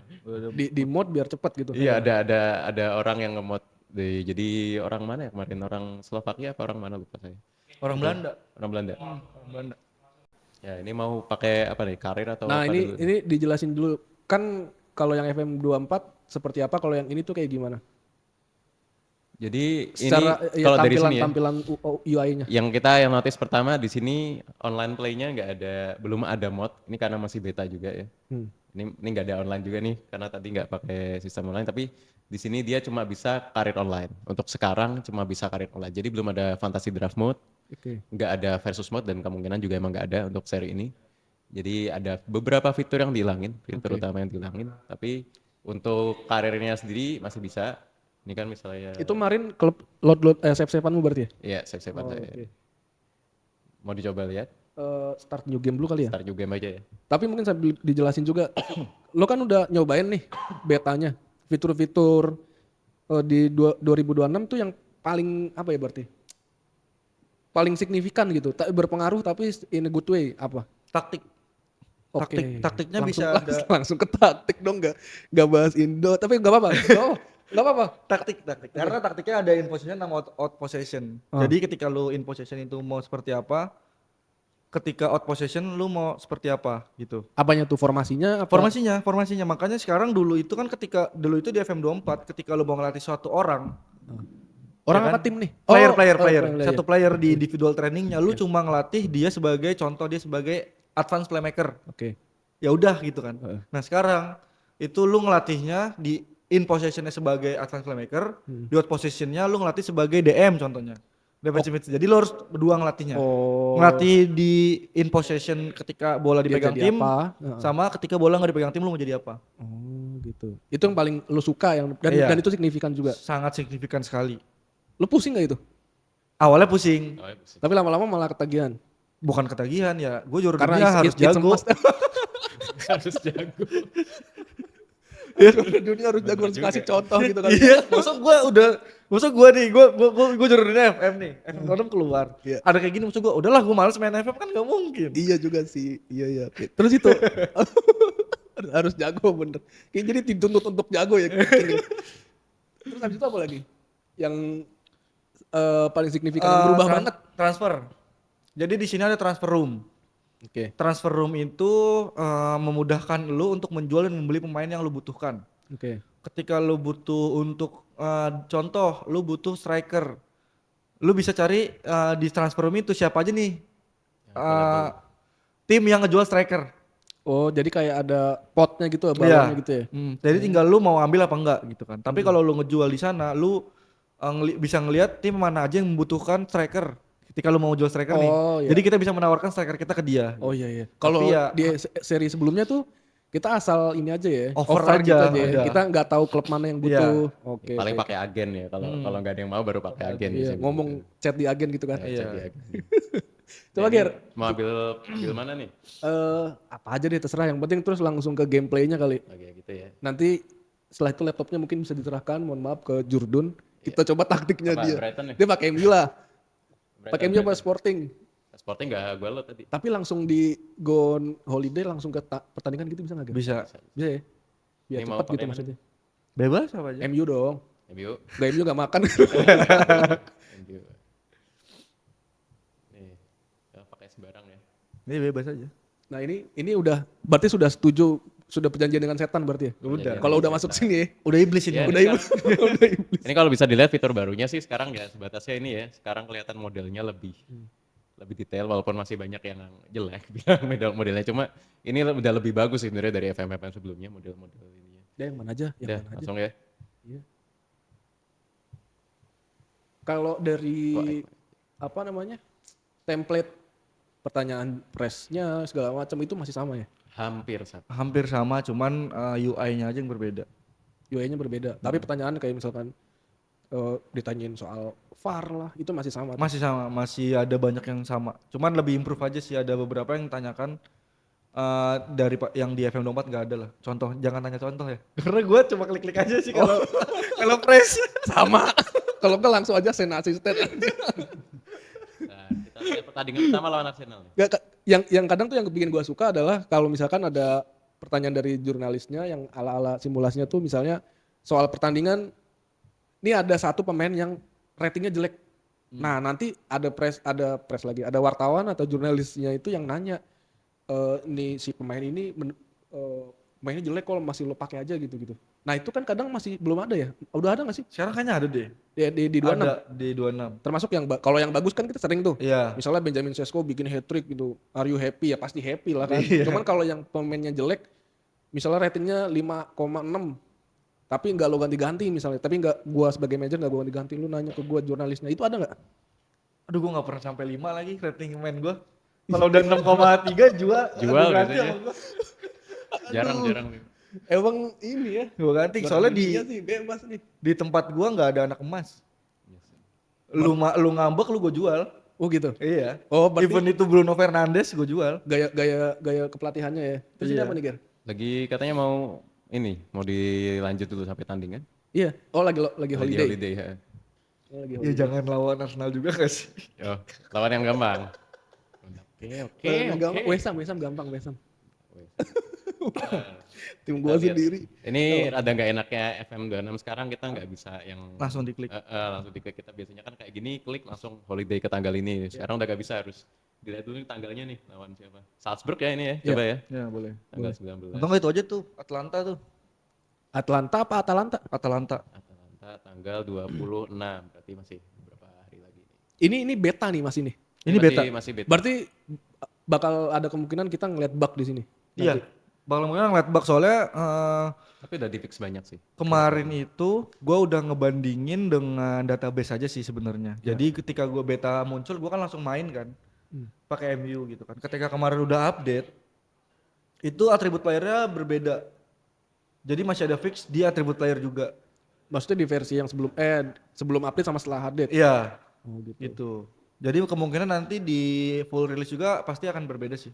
A: Di mod biar cepet gitu.
B: Iya, ada orang yang nge-mod. Jadi orang mana ya kemarin? Orang Slovakia apa orang mana lupa saya.
C: Orang Belanda.
B: Orang Belanda.
C: Orang Belanda.
B: Ya, ini mau pakai apa nih? Karir atau
A: Nah,
B: apa dulu?
A: ini dijelasin dulu. Kan kalau yang FM24 seperti apa, kalau yang ini tuh kayak gimana?
B: Jadi
A: Secara
B: ini kalau dari sini ya.
A: tampilan UI-nya.
B: Yang notice pertama di sini online play-nya belum ada mod. Ini karena masih beta juga ya. Ini nggak ada online juga nih karena tadi nggak pakai sistem online. Tapi di sini dia cuma bisa karir online. Untuk sekarang cuma bisa karir online. Jadi belum ada fantasy draft mode,
A: Oke.
B: nggak ada versus mode dan kemungkinan juga emang nggak ada untuk seri ini. Jadi ada beberapa fitur yang dihilangin, fitur utama yang dihilangin. Tapi untuk karirnya sendiri masih bisa. Ini kan misalnya.
A: Itu kemarin klub save-saveanmu berarti ya?
B: Iya, save
A: Oh,
B: aja.
A: oke.
B: Mau dicoba lihat?
A: Start new game dulu kali ya?
B: Start juga game aja ya.
A: Tapi mungkin sambil dijelasin juga, lo kan udah nyobain nih betanya, fitur-fitur di 2026 tuh yang paling apa ya berarti? Paling signifikan gitu, tak berpengaruh tapi in a good way apa?
C: Taktik.
A: Oke.
C: Taktiknya
A: Langsung-
C: bisa ada.
A: langsung ke taktik dong, nggak bahas Indo, tapi nggak apa-apa, nggak apa-apa.
C: Taktik. Karena taktiknya ada in possession sama out possession. Jadi ketika lu in possession itu mau seperti apa, ketika out possession lu mau seperti apa gitu.
A: Apanya tuh formasinya? Apa?
C: Formasinya. Makanya sekarang dulu itu kan dulu itu di FM24 ketika lu mau ngelatih suatu orang,
A: Orang
C: ya
A: apa
C: kan?
A: tim nih?
C: Player. Satu player di individual trainingnya lu cuma ngelatih dia sebagai contoh, dia sebagai advance playmaker.
A: Oke.
C: Ya udah gitu kan. Nah, sekarang itu lu ngelatihnya di in possessionnya sebagai advance playmaker, di out possessionnya lu ngelatih sebagai DM contohnya. Defensive mid. Jadi lu harus berdua ngelatihnya.
A: Oh.
C: Ngelatih di in possession ketika bola
A: Dia
C: dipegang
A: jadi
C: tim,
A: apa?
C: sama ketika bola nggak dipegang tim lu mau jadi apa.
A: Oh gitu. Itu yang paling lo suka dan
C: Iya.
A: itu signifikan juga.
C: Sangat signifikan sekali.
A: Lo pusing nggak itu?
C: Awalnya pusing,
B: Oh, ya, bisa.
A: Tapi lama-lama malah ketagihan.
C: bukan ketagihan ya. Gue juara
A: Karena
C: dunia harus
A: it's a
C: jago.
A: must.
B: Harus jago.
A: Juara dunia harus jago, harus kasih contoh gitu kan.
C: Iya, maksud gue nih, gue juara dunia FM nih, FM keluar.
A: Iya.
C: Ada kayak gini, maksud gue, udahlah gue males main FM kan gak mungkin.
A: Iya juga sih. Iya. Oke. Terus itu harus jago bener. Kayak jadi dituntut untuk jago ya. Terus habis itu apa lagi? Yang paling signifikan yang berubah banget.
C: Transfer. Jadi di sini ada transfer room.
A: Oke.
C: Transfer room itu memudahkan lu untuk menjual dan membeli pemain yang lu butuhkan.
A: Oke.
C: Ketika lu butuh untuk contoh, lu butuh striker, lu bisa cari di transfer room itu siapa aja nih tim yang ngejual striker.
A: Oh, jadi kayak ada potnya gitu, balonnya gitu ya.
C: Jadi tinggal lu mau ambil apa enggak gitu kan. Tapi kalau lu ngejual di sana, lu bisa ngelihat tim mana aja yang membutuhkan striker. Ketika lu mau jual striker nih,
A: Oh, iya.
C: jadi kita bisa menawarkan striker kita ke dia.
A: Oh iya. Kalau
C: ya-
A: di seri sebelumnya tuh kita asal ini aja ya,
C: Offer
A: gitu
C: aja,
A: ya.
C: ada.
A: Kita nggak tahu klub mana yang butuh. Oke.
B: Paling
A: oke.
B: pakai agen ya. Kalau nggak ada yang mau baru pakai agen.
A: Iya,
B: biasanya
A: ngomong
B: gitu.
A: chat di agen gitu kan.
C: Iya.
B: Cek di agen.
A: Coba
B: Ini
A: Ger,
B: mau ambil mana nih?
A: apa aja deh terserah. Yang penting terus langsung ke gameplaynya kali.
B: Oke, gitu ya.
A: Nanti setelah itu laptopnya mungkin bisa diserahkan. Mohon maaf ke Jurdun. Kita coba taktiknya
B: Apa,
A: dia.
B: Brighton ya?
A: Dia pakai MU lah.
B: Brighton,
A: Pakai MU apa Sporting.
B: Sporting nggak gue lo tadi.
A: Tapi langsung di go on holiday langsung ke pertandingan gitu bisa nggak? Ger?
C: Bisa.
A: Bisa ya. Biar
B: Ini mau
A: cepat gitu
B: pakai mana?
A: maksudnya.
C: Bebas apa aja.
A: MU dong.
B: MU.
A: Gak MU gak makan.
B: MU. Nih, ya, pakai sembarang ya.
C: Ini bebas aja.
A: Nah ini udah berarti sudah setuju, sudah perjanjian dengan setan berarti ya?
C: Udah.
A: Kalau udah masuk sini ya,
C: Udah iblis ini.
B: Ya,
A: udah
B: ini
A: iblis. Udah iblis.
B: Ini kalau bisa dilihat fitur barunya sih sekarang ya sebatasnya ini ya. Sekarang kelihatan modelnya lebih detail walaupun masih banyak yang jelek bilang modelnya, cuma ini udah lebih bagus sih sebenarnya dari FM sebelumnya model-model ini.
A: Udah yang mana aja? Yang
B: Udah,
A: mana aja?
B: langsung ya.
A: Kalau dari
B: Wah,
A: apa namanya template pertanyaan pressnya segala macam itu masih sama ya?
B: hampir sama.
C: Hampir sama, cuman UI-nya aja yang berbeda.
A: UI-nya berbeda. Tapi pertanyaan kayak misalkan ditanyain soal VAR lah, itu masih sama.
C: Masih sama, masih ada banyak yang sama. Cuman lebih improve aja sih, ada beberapa yang tanyakan dari yang di FM24 nggak ada lah. Contoh, jangan tanya contoh ya. Karena gue cuma klik-klik aja sih kalau kalau press.
A: Sama. Kalau enggak langsung aja send asisten aja.
B: Nah, kita Pertandingan pertama lawan Arsenal.
A: Nggak, yang kadang tuh yang bikin gua suka adalah kalau misalkan ada pertanyaan dari jurnalisnya yang ala-ala simulasinya tuh misalnya soal pertandingan, ini ada satu pemain yang ratingnya jelek. Nah, nanti ada press lagi, ada wartawan atau jurnalisnya itu yang nanya, nih si pemain ini mainnya jelek kalau masih lo pakai aja gitu-gitu. Nah, itu kan kadang masih belum ada ya. Udah ada nggak sih?
C: Sekarang kayaknya ada deh.
A: Di 26.
C: Ada di 26.
A: Termasuk yang kalau yang bagus kan kita sering tuh.
C: Iya.
A: Misalnya Benjamin Sesko bikin hat-trick gitu. Are you happy? Ya pasti happy lah kan.
C: Iya.
A: Cuman kalau yang pemainnya jelek, misalnya ratingnya 5,6 tapi nggak lo ganti-ganti misalnya. Tapi nggak, gua sebagai manajer nggak gua ganti-ganti, lu nanya ke gua jurnalisnya. Itu ada nggak?
C: Aduh gue gak pernah sampai 5 lagi rating main gue. Kalau udah 6,3 jual
B: Jual
C: ganti
B: biasanya.
C: sama gua.
B: Jarang.
A: Emang ini ya.
C: Gue ganti soalnya
A: Iya sih bebas nih.
C: di tempat gua nggak ada anak emas. Lu ngambek lu gue jual.
A: Oh gitu.
C: Iya.
A: Oh berarti
C: Even itu Bruno Fernandes gue jual.
A: gaya kepelatihannya ya. Terus ini
C: Iya.
A: apa nih, Ger?
B: Lagi katanya mau dilanjut dulu sampai tanding kan?
A: Iya. Oh lagi
B: Lagi
A: holiday.
B: holiday. Ya.
A: Oh, lagi
C: Ya
A: holiday.
C: jangan lawan Arsenal juga gak sih?
B: Oh, lawan yang gampang. Oke.
A: Gampang. Wesam gampang Wesam. Tim gua
B: Kita lihat.
A: sendiri.
B: Ini ada nggak enaknya FM26 sekarang kita nggak bisa yang
C: Langsung diklik.
B: langsung diklik. Kita biasanya kan kayak gini klik langsung holiday ke tanggal ini. Sekarang udah nggak bisa, harus dilihat dulu nih tanggalnya nih lawan siapa. Salzburg ya ini ya, coba ya.
C: Ya boleh.
B: Tanggal 19.
C: Untung gak itu aja tuh Atlanta tuh.
A: Atlanta apa Atalanta?
C: Atalanta.
B: Atalanta tanggal 26, berarti masih beberapa hari lagi.
A: Ini beta nih masih nih.
C: Ini beta.
B: Masih beta.
A: Berarti bakal ada kemungkinan kita ngeliat bug di sini.
C: Iya. Bakal mungkin ngeliat bug soalnya
B: Tapi udah di fix banyak sih.
C: kemarin itu gua udah ngebandingin dengan database aja sih sebenarnya. Jadi ketika gua beta muncul gua kan langsung main kan. Pakai MU gitu kan. Ketika kemarin udah update itu atribut playernya berbeda. Jadi masih ada fix di atribut player juga.
A: Maksudnya di versi yang sebelum update sama setelah update.
C: Iya.
A: Oh gitu.
C: Gitu. Jadi kemungkinan nanti di full release juga pasti akan berbeda sih.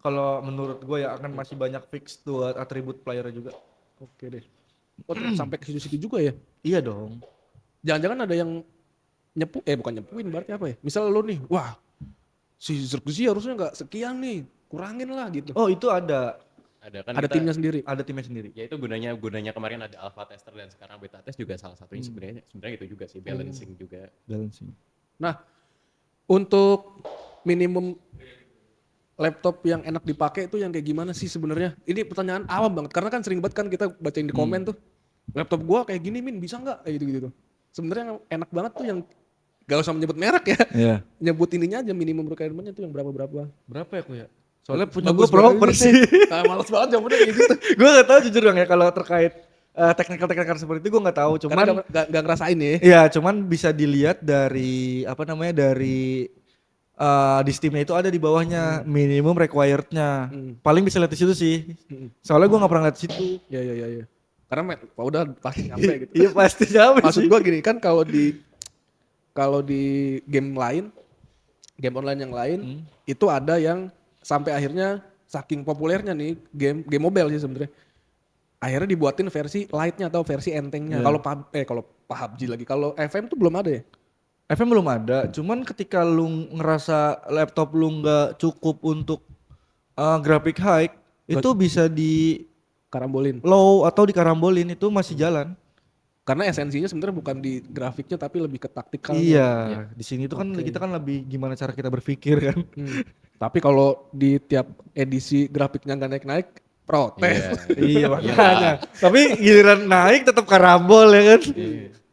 C: Kalau menurut gue ya akan masih banyak fix tuh atribut playernya juga.
A: Oke deh. Oh, sampai ke situ-situ juga ya.
C: Iya dong.
A: Jangan-jangan ada yang bukan nyepuin berarti apa ya? Misal lo nih, wah si Zirkzee harusnya nggak sekian nih, kurangin lah gitu.
C: Oh itu ada
B: Ada kan
A: Ada
B: kita,
A: timnya sendiri.
C: ada timnya sendiri.
B: ya itu gunanya kemarin ada alpha tester dan sekarang beta test juga salah satunya sebenarnya itu juga sih, balancing juga.
C: Balancing.
A: Nah, untuk minimum laptop yang enak dipakai itu yang kayak gimana sih sebenarnya? Ini pertanyaan awam banget karena kan sering banget kan kita bacain di komen tuh. Laptop gua kayak gini Min, bisa nggak? Kayak gitu-gitu. Sebenarnya yang enak banget tuh yang gak usah menyebut merek ya.
C: Iya.
A: Nyebut ininya aja minimum requirement-nya tuh yang berapa.
C: Berapa ya aku ya? Soalnya punya gue
A: Bagus
C: proper
A: banget
C: sih.
A: Nah, males banget jawabannya kayak gitu.
C: Gue gak tahu jujur bang ya kalau terkait teknikal seperti itu gue nggak tahu.
A: Karena
C: Cuman
A: gak ngerasain ya.
C: iya, cuman bisa dilihat dari dari di Steam-nya itu ada di bawahnya minimum required-nya. Paling bisa lihat di situ sih. Soalnya gue nggak pernah lihat di situ.
A: Iya. Karena udah pasti nyampe gitu.
C: Iya pasti nyampe
A: Maksud
C: sih.
A: gua gini kan kalau di game lain, game online yang lain itu ada yang sampai akhirnya saking populernya nih game mobile sih sebenarnya. Akhirnya dibuatin versi light-nya atau versi entengnya. Kalau kalau PUBG lagi, kalau FM tuh belum ada ya?
C: FM belum ada, cuman ketika lu ngerasa laptop lu nggak cukup untuk grafik high, itu bisa di
A: Karambolin.
C: low atau di karambolin itu masih jalan.
A: Karena esensinya sebenarnya bukan di grafiknya tapi lebih ke taktikal.
C: Iya, di sini tuh kan kita kan lebih gimana cara kita berpikir kan.
A: Tapi kalau di tiap edisi grafiknya nggak naik-naik, protes.
C: Iya makanya. Tapi giliran naik tetap karambol ya kan.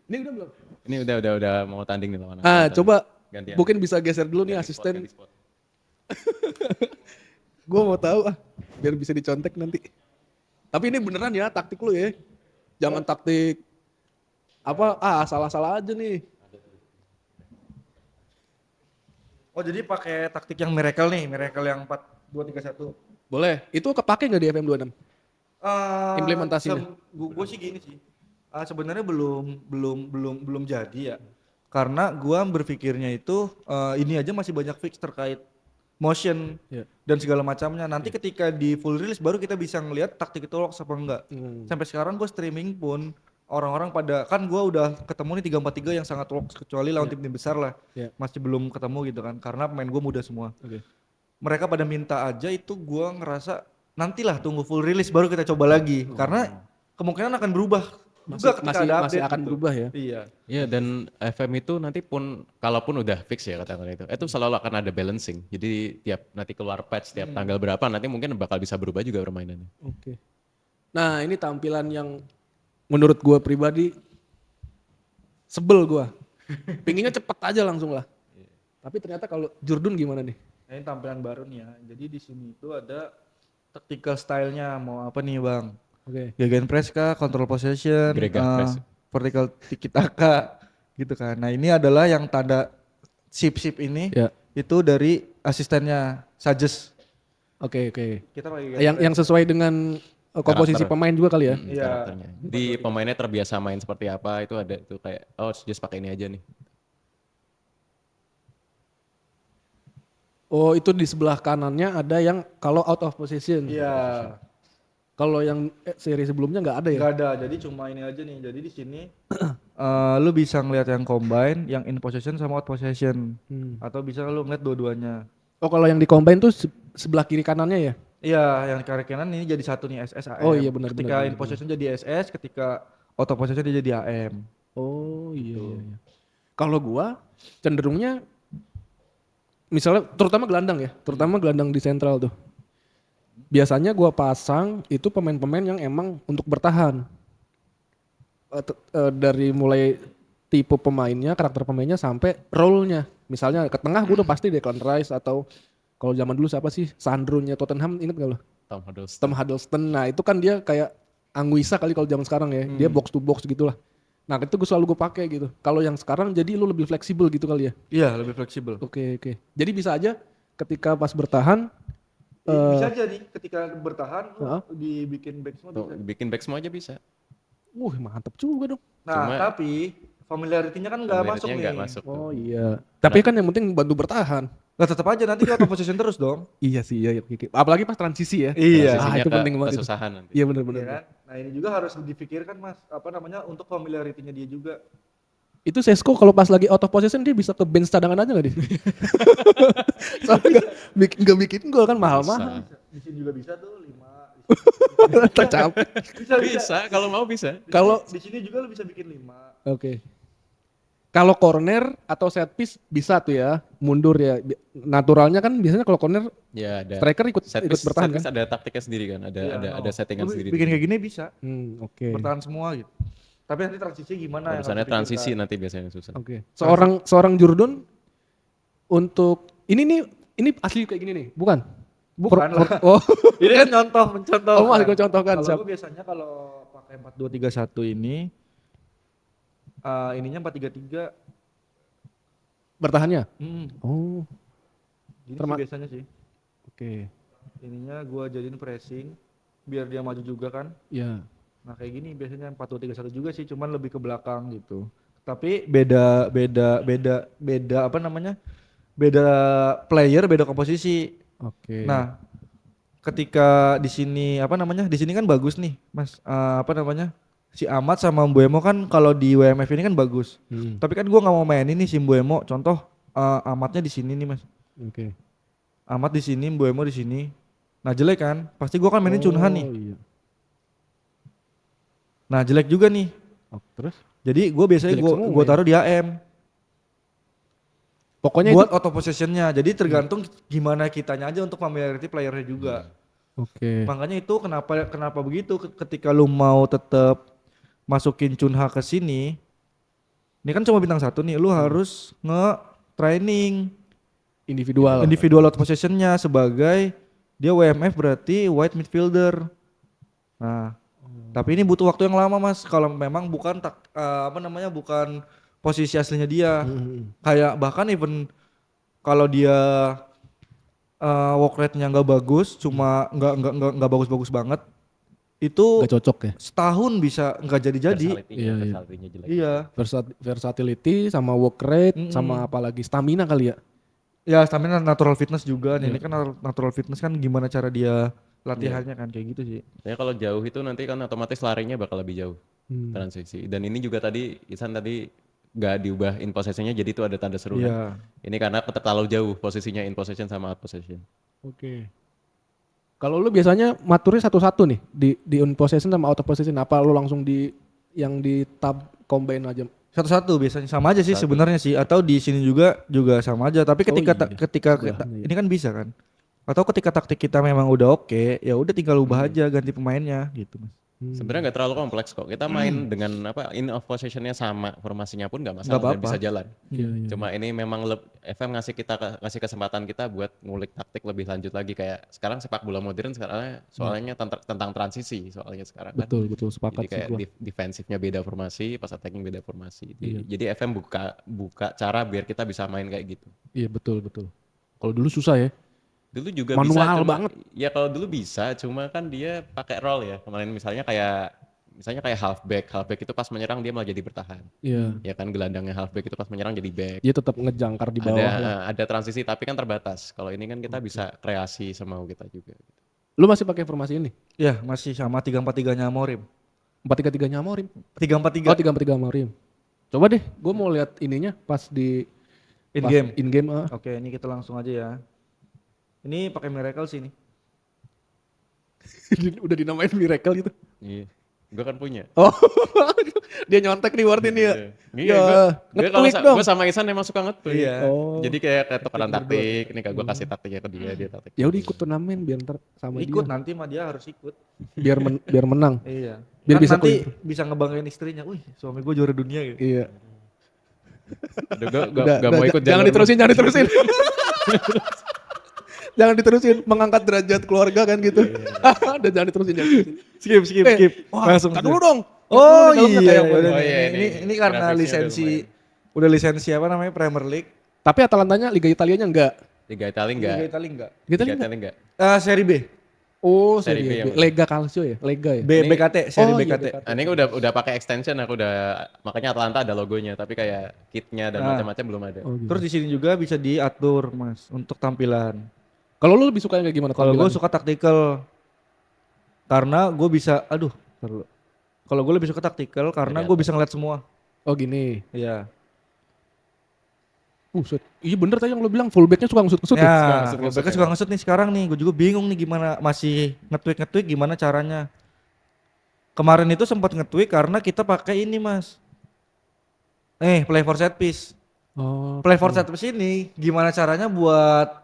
A: Ini udah belum?
B: Ini udah mau tanding nih lawan Atalanta.
A: Coba
B: Gantian.
A: mungkin bisa geser dulu nih
B: Ganti
A: asisten.
B: spot.
A: Gue mau tahu biar bisa dicontek nanti. Tapi ini beneran ya taktik lu ya. Jangan taktik salah-salah aja nih.
C: Oh jadi pakai taktik yang miracle nih, miracle yang 4-2-3-1.
A: Boleh. Itu kepake nggak di FM26? Implementasinya.
C: Gue sih gini sih. Sebenarnya belum jadi ya. Karena gua berpikirnya itu ini aja masih banyak fix terkait motion dan segala macamnya. Nanti ketika di full release baru kita bisa ngelihat taktik itu works apa enggak. Sampai sekarang gue streaming pun orang-orang pada kan gue udah ketemu nih 3-4-3 yang sangat works kecuali lawan tim-tim besar lah.
A: Iya.
C: Masih belum ketemu gitu kan karena pemain gue muda semua.
A: Oke.
C: Mereka pada minta aja itu gue ngerasa nantilah tunggu full release baru kita coba lagi karena kemungkinan akan berubah juga ketika ada update
A: masih akan
C: gitu.
A: berubah ya.
C: Iya.
B: Iya, dan FM itu nanti pun kalaupun udah fix ya katakan itu selalu akan ada balancing. Jadi tiap nanti keluar patch tiap tanggal berapa nanti mungkin bakal bisa berubah juga permainannya.
A: Oke. Nah, ini tampilan yang menurut gua pribadi sebel gua. Pinginnya cepet aja langsung lah. Tapi ternyata kalau Jurdun gimana nih?
C: Nah, ini tampilan baru nih ya. Jadi di sini itu ada tactical style-nya mau apa nih bang?
A: Oke.
C: Gegenpress kah, control possession,
B: Gegenpress.
C: vertical tiki taka gitu kan. Nah ini adalah yang tanda sip ini
A: Ya.
C: itu dari asistennya Sages.
A: Oke.
C: Kita pakai
A: Yang sesuai dengan komposisi
B: Karakter.
A: pemain juga kali ya.
C: Iya.
B: Karakternya. Jadi pemainnya terbiasa main seperti apa itu ada itu kayak just pakai ini aja nih.
A: Oh, itu di sebelah kanannya ada yang kalau out of position.
C: Iya.
A: Kalau yang seri sebelumnya nggak ada ya?
C: Nggak ada. Jadi cuma ini aja nih. Jadi di sini lu bisa ngelihat yang combine, yang in possession sama out possession. Atau bisa lu ngeliat dua-duanya.
A: Oh, kalau yang di combine tuh sebelah kiri kanannya ya?
C: Iya, yang kiri kanan ini jadi satu nih SS AM.
A: Oh iya, benar,
C: Ketika
A: benar,
C: in possession jadi SS, ketika out of possession dia jadi AM.
A: Oh iya. Kalau gua cenderungnya misalnya terutama gelandang di sentral tuh. Biasanya gua pasang itu pemain-pemain yang emang untuk bertahan. Dari mulai tipe pemainnya, karakter pemainnya sampai role-nya. Misalnya ke tengah gua udah pasti Declan Rice atau kalau zaman dulu siapa sih? Sandro-nya Tottenham, inget gak lo?
B: Tom Hiddleston.
A: Tom Hiddleston. Nah, itu kan dia kayak Anguissa kali kalau zaman sekarang ya. Dia box to box gitulah. Nah, itu gue selalu gue pakai gitu. Kalau yang sekarang jadi lu lebih fleksibel gitu kali ya.
C: Iya, lebih fleksibel.
A: Oke. Jadi bisa aja ketika pas bertahan
C: Bisa aja nih ketika bertahan lu
A: Heeh.
C: dibikin back semua
B: Tuh,
C: bisa.
B: bikin back semua aja bisa.
A: mantep juga dong.
C: Nah,
B: Cuma-
C: tapi familiarity-nya kan nggak masuk
B: Familiarity-nya
C: nih.
B: nggak masuk.
A: Oh iya. Tapi kan yang penting bantu bertahan.
C: Nah, tetap aja nanti dia auto possession terus dong.
A: Iya sih, iya. Apalagi pas transisi ya.
C: Iya.
A: Ah,
B: Transisinya
A: itu
B: ke
A: penting banget itu.
B: kesusahan nanti.
A: Iya
C: Iya
A: benar-benar.
C: kan? Nah, ini juga harus dipikirkan Mas, apa namanya untuk familiarity-nya dia juga.
A: Itu Sesko kalau pas lagi out of possession dia bisa ke bench cadangan aja nggak dia? Soalnya nggak bikin gol kan mahal-mahal.
C: Di sini juga bisa tuh 5.
A: Tak capek.
B: Bisa, kalau mau bisa.
A: Kalau
C: Di sini juga lu bisa bikin 5.
A: Oke. Kalau corner atau set piece bisa tuh ya, mundur ya. Naturalnya kan biasanya kalau corner
B: Ya ada.
A: striker ikut
B: Set
A: ikut
B: piece-
A: bertahan
B: set piece
A: kan?
B: ada taktiknya sendiri kan, ada settingan
C: Lu
B: sendiri.
C: bikin kayak gini bisa,
A: Oke.
C: bertahan semua gitu. Tapi nanti transisi gimana yang
B: Urusannya
C: harus
B: transisi
C: dipikirkan.
B: nanti biasanya susah.
A: Oke. Seorang Jurdun untuk ini asli kayak gini nih, bukan?
C: Bukan lah.
A: Oh,
C: Ini kan mencontoh.
A: oh masih contohkan.
C: Kalau
A: Siap.
C: gue biasanya kalau pakai 4-2-3-1 ini ininya 4-3-3.
A: Bertahannya.
C: Gini
A: Oh,
C: sih
A: Terma-
C: biasanya sih.
A: oke.
C: Ininya gue jadiin pressing biar dia maju juga kan.
A: Ya.
C: Nah kayak gini biasanya 4-2-3-1 juga sih, cuman lebih ke belakang gitu. Tapi beda apa namanya? Beda player, beda komposisi.
A: Oke.
C: Nah, ketika di sini apa namanya? Di sini kan bagus nih, Mas. Apa namanya? Si Ahmad sama Mbuemo kan kalau di WMF ini kan bagus. Tapi kan gua nggak mau main ini si Mbuemo. Contoh Ahmadnya di sini nih, Mas.
A: Oke.
C: Ahmad di sini, Mbuemo di sini. Nah, jelek kan? Pasti gua kan mainin Cunha nih.
A: Iya.
C: Nah, jelek juga nih.
A: Oh, terus?
C: Jadi gue biasanya
A: Jelek semua
C: gue
A: ya?
C: taruh di AM
A: Pokoknya
C: buat
A: itu.
C: auto possessionnya. Jadi tergantung gimana kitanya aja untuk familiarity playernya juga.
A: Oke.
C: Makanya itu kenapa begitu ketika lu mau tetap masukin Cunha ke sini. Ini kan cuma bintang 1 nih, lu harus nge-training individual auto possessionnya sebagai dia WMF berarti wide midfielder. Nah, tapi ini butuh waktu yang lama Mas kalau memang bukan bukan posisi aslinya dia. Kayak bahkan even kalau dia work rate-nya nggak bagus, cuma nggak bagus-bagus banget, itu
A: Gak cocok ya.
C: setahun bisa nggak jadi-jadi.
B: Versatility-nya-
A: Iya.
B: versatility-nya jelek.
C: Iya,
A: Versatility sama work rate sama apalagi stamina kali ya.
C: ya stamina natural fitness juga. Nih, ini kan natural fitness kan gimana cara dia latihannya kan kayak gitu sih.
B: Ya kalau jauh itu nanti kan otomatis larinya bakal lebih jauh. transisi. Dan ini juga tadi Isan tadi nggak diubah in possession-nya, jadi itu ada tanda seru kan.
C: Iya.
B: Ini karena terlalu jauh posisinya in possession sama out possession.
A: Oke. Kalau lu biasanya maturnya satu-satu nih di in possession sama out of possession, apa lu langsung di yang di tab combine aja?
C: Satu-satu biasanya sama aja sih sebenarnya sih, atau di sini juga sama aja. Tapi ketika
A: iya.
C: ketika
A: Sebelahnya, iya.
C: ini kan bisa kan. Atau ketika taktik kita memang udah oke, ya udah tinggal ubah aja ganti pemainnya gitu Mas.
B: Sebenarnya nggak terlalu kompleks kok. Kita main dengan apa in of possession-nya sama, formasinya pun nggak masalah
C: Nggak
B: dan
C: apa-apa.
B: bisa jalan.
A: Iya.
B: Cuma ini memang FM ngasih kesempatan kita buat ngulik taktik lebih lanjut lagi, kayak sekarang sepak bola modern sekarang soalnya tentang transisi soalnya sekarang kan.
A: Betul sepakat
B: Jadi
A: sih
B: kayak
A: gua.
B: defensifnya beda formasi, pas attacking beda formasi.
A: Iya.
B: Jadi FM buka cara biar kita bisa main kayak gitu.
A: Iya betul. Kalau dulu susah ya.
B: Dulu juga
A: Manual
B: bisa cuma
A: banget.
B: ya kalau dulu bisa cuma kan dia pakai roll ya. Kemarin misalnya kayak halfback itu pas menyerang dia malah jadi bertahan.
A: Iya.
B: Ya kan gelandangnya halfback itu pas menyerang jadi back.
A: Dia tetap ngejangkar di bawah lah.
B: Ada transisi tapi kan terbatas. Kalau ini kan kita bisa kreasi semau kita juga.
A: Lu masih pakai formasi ini?
C: Ya masih sama 3-4-3-nya Amorim.
A: 4-3-3-nya Amorim.
C: 3-4-3
A: Oh 3-3 Amorim. Coba deh, gue mau lihat ininya pas di
C: in
A: pas
C: game.
A: In game
C: Oke, ini kita langsung aja ya. Ini pakai Miracle sih ini.
A: udah dinamain miracle gitu.
B: Iya. Gue kan punya.
A: Oh, dia nyontek nih word ini ya.
B: Iya,
A: nge-tweak dong.
B: gue sama Isan emang suka nge-tweak.
C: Iya.
A: Oh.
B: Jadi kayak tukeran taktik. Ini gue kasih taktiknya ke dia taktik.
A: Ya udah ikut turnamen biar ntar sama
C: Ikut
A: dia.
C: nanti mah dia harus ikut.
A: Biar menang.
C: Iya.
A: Biar
C: Kan
A: bisa
C: nanti
A: clear.
C: bisa ngebanggain istrinya. Wih, suami gue juara dunia gitu.
A: Iya.
B: Gue gak mau ikut
A: jangan
B: jalur lu.
A: diterusin. Jangan diterusin mengangkat derajat keluarga kan gitu. Udah jangan diterusin.
C: Skip.
A: Wah,
C: Langsung
A: kan
C: aja.
A: dulu dong.
C: Oh
A: Dalamnya
C: iya,
A: kayak
C: udah
B: Oh,
C: nih.
B: iya,
C: ini karena
B: grafisnya
C: lisensi udah lisensi apa namanya Premier League.
A: Tapi Atalantanya Liga Italianya enggak.
B: Liga Italia enggak?
C: Liga Italia enggak?
A: Liga Italia
B: Liga
A: enggak.
B: Italia enggak?
C: Seri B.
A: Oh,
B: Seri B
A: Serie
B: yang
A: B.
B: mana?
A: Lega Calcio ya? Lega ya?
B: Ini-
C: BKT, seri
A: Oh, iya,
C: BKT.
A: BKT.
B: Ini udah pakai extension makanya Atalanta ada logonya tapi kayak kitnya dan macam-macam belum ada.
A: Oh, gitu.
C: Terus di sini juga bisa diatur Mas untuk tampilan.
A: Kalau lu lebih suka yang kayak gimana?
C: Kalau gue
A: tampilannya?
C: suka taktikal, karena gue bisa, kalau gue lebih suka taktikal karena
B: Dari
C: gue
B: atas.
C: bisa ngeliat semua.
A: Oh gini.
C: Iya.
A: Iya bener tadi yang lu bilang fullbacknya suka ngesut-ngesut ya?
C: Ya,
B: ngesut-ngesut
C: fullbacknya
B: ya.
C: suka ngesut nih sekarang nih. Gue juga bingung nih gimana masih nge-tweak gimana caranya. Kemarin itu sempat nge-tweak karena kita pakai ini Mas. Play for set piece.
A: Oh,
C: Play for set piece ini gimana caranya buat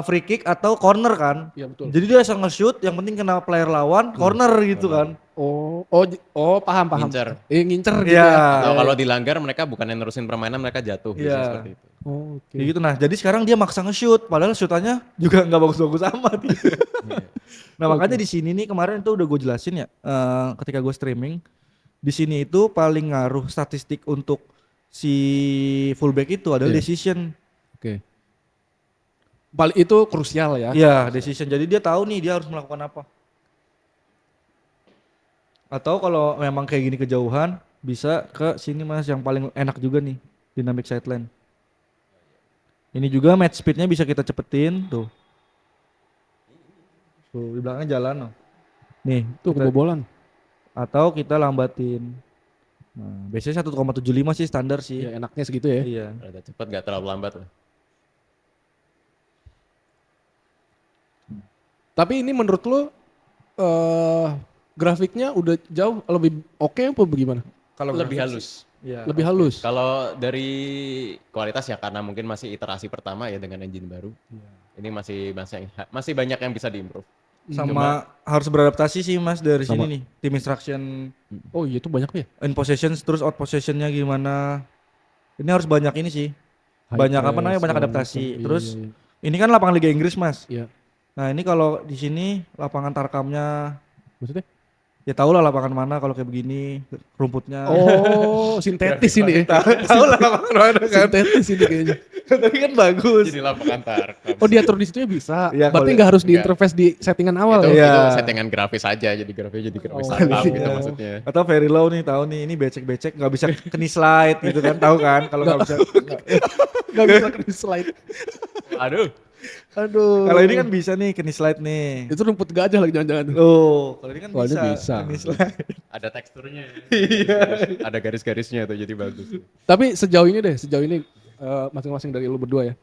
C: free kick atau corner kan?
A: iya betul.
C: Jadi dia asal nge-shoot, yang penting kena player lawan, corner gitu kan.
A: Paham.
B: Ngincer.
A: Ngincer gitu
C: Iya.
A: ya.
B: Atau kalau dilanggar mereka bukan yang nerusin permainan, mereka jatuh
C: Iya.
B: biasanya seperti itu.
A: Oh, oke.
C: Ya gitu nah. Jadi sekarang dia maksa nge-shoot, padahal shootannya juga nggak bagus-bagus amat. Gitu. Nah makanya di sini nih kemarin itu udah gue jelasin ya, ketika gue streaming, di sini itu paling ngaruh statistik untuk si fullback itu adalah
A: Iya.
C: decision.
A: Oke. Itu krusial ya.
C: Iya, decision. Jadi dia tahu nih dia harus melakukan apa. Atau kalau memang kayak gini kejauhan, bisa ke sini Mas yang paling enak juga nih, dynamic sideline. Ini juga match speednya bisa kita cepetin tuh. Tuh di belakangnya jalan loh. Nih,
A: Tuh kebobolan.
C: atau kita lambatin. Nah, biasanya 1,75 sih standar sih.
A: Ya enaknya segitu ya.
C: Iya.
B: Rada cepat, gak terlalu lambat lah.
A: Tapi ini menurut lu grafiknya udah jauh lebih oke apa bagaimana?
C: Kalau
B: Lebih
C: grafik
B: halus.
C: sih, Iya.
A: Lebih halus.
B: Kalau dari kualitas ya karena mungkin masih iterasi pertama ya dengan engine baru. Ini masih banyak yang bisa diimprove.
C: Sama harus beradaptasi sih Mas dari
A: Sama.
C: sini nih. Team instruction
A: Oh iya itu banyak ya.
C: in possession terus out possessionnya gimana. Ini harus banyak ini sih. Banyak apa namanya, banyak adaptasi. Terus ini kan lapangan Liga Inggris Mas.
A: Iya.
C: Nah ini kalau di sini lapangan tarkamnya
A: Maksudnya?
C: ya tau lah lapangan mana kalau kayak begini rumputnya.
A: Oh sintetis ini ya.
C: Tahu lah lapangan mana kan.
A: Sintetis ini kayaknya.
C: Tapi kan bagus.
B: Jadi lapangan tarkam.
A: Oh diatur di situ bisa.
C: Iya,
A: Berarti
C: kalau-
A: nggak harus
B: Enggak.
A: diinterface di settingan awal
B: itu,
A: ya.
C: Iya.
B: itu settingan grafis aja, jadi grafisnya jadi grafis
A: Oh,
B: tarkam
A: iya.
B: gitu maksudnya.
C: Atau very low nih tahu nih ini becek-becek nggak bisa keni slide gitu kan tahu kan kalau nggak bisa
A: Nggak bisa ke slide.
B: Aduh.
A: Aduh.
C: Kalau ini kan bisa nih kini slide nih.
A: itu rumput gajah lagi jangan-jangan.
C: Oh, kalau ini kan
A: Wah, ini
C: bisa.
A: bisa.
C: Kini slide.
B: Ada teksturnya ya.
C: Iya.
B: Ada garis-garisnya tuh jadi bagus.
A: Tapi sejauh ini masing-masing dari lu berdua ya.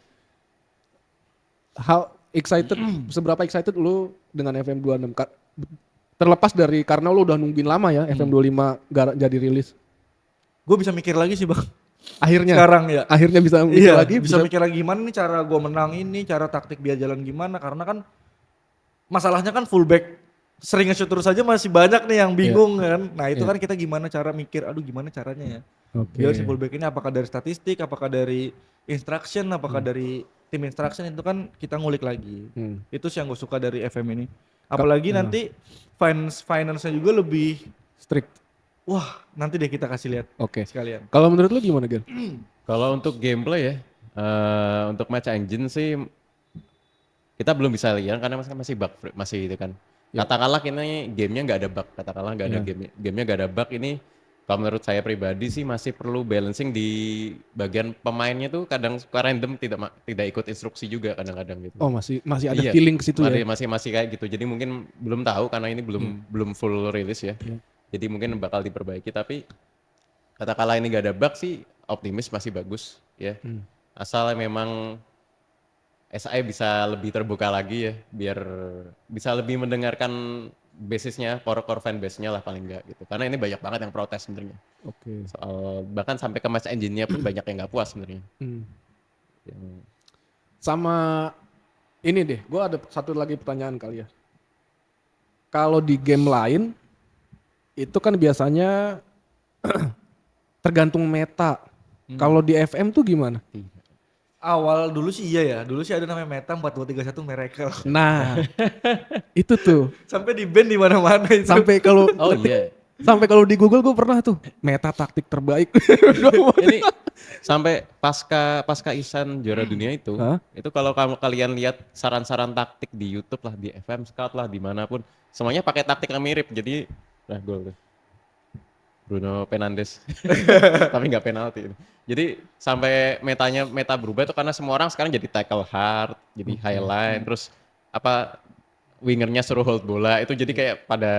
A: How excited, seberapa excited lu dengan FM26? Terlepas dari karena lu udah nungguin lama ya FM25 gak jadi rilis.
C: Gue bisa mikir lagi sih bang.
A: Akhirnya
C: Sekarang ya.
A: bisa mikir
C: Iya,
A: lagi,
C: bisa mikir lagi gimana nih cara gue menang ini, cara taktik biar jalan gimana. Karena kan masalahnya kan fullback sering nge-shoot terus aja masih banyak nih yang bingung kan. Nah itu
A: Iya.
C: kan kita gimana cara mikir, aduh gimana caranya ya.
A: Oke.
C: Biar si fullback ini apakah dari statistik, apakah dari instruction, apakah dari tim instruction itu kan kita ngulik lagi. Itu sih yang gue suka dari FM ini. Apalagi nanti finance-nya juga lebih,
A: Strict.
C: wah nanti deh kita kasih lihat
A: Oke.
C: sekalian.
A: Kalau menurut lu gimana, Gen?
B: Kalau untuk gameplay ya, untuk match engine sih kita belum bisa lihat karena masih bug, masih itu kan. Katakanlah ini gamenya nggak ada bug, katakanlah nggak ada gamenya nggak ada bug ini. Kalau menurut saya pribadi sih masih perlu balancing di bagian pemainnya tuh kadang suka random tidak ikut instruksi juga kadang-kadang gitu.
A: Oh, masih ada
B: Iya,
A: feeling ke situ ya.
B: masih kayak gitu. Jadi mungkin belum tahu karena ini belum full release ya. Jadi mungkin bakal diperbaiki tapi katakanlah ini gak ada bug sih optimis masih bagus ya. Asal memang SAE bisa lebih terbuka lagi ya biar bisa lebih mendengarkan basisnya, core fan base-nya lah paling enggak gitu. Karena ini banyak banget yang protes sebenarnya.
A: Oke.
B: Soal bahkan sampai ke match engine-nya pun banyak yang nggak puas sebenarnya.
A: Sama ini deh, gue ada satu lagi pertanyaan kali ya. Kalau di game lain itu kan biasanya tergantung meta. Kalau di FM tuh gimana?
C: Awal dulu sih iya ya, dulu sih ada namanya meta 4231 Miracle.
A: Nah, itu tuh
C: Sampai di band di mana-mana itu.
A: sampai kalau
B: Oh iya.
A: sampai kalau di Google gue pernah tuh meta taktik terbaik.
B: Ini sampai pasca Ihsan juara dunia itu,
A: Hah?
B: itu kalau kalian lihat saran-saran taktik di YouTube lah, di FM Scout lah, dimanapun, semuanya pakai taktik yang mirip. Jadi, nah gol tuh. Bruno Fernandes, tapi nggak penalti. Jadi sampai meta berubah itu karena semua orang sekarang jadi tackle hard, jadi highline, terus apa wingernya suruh hold bola itu jadi kayak pada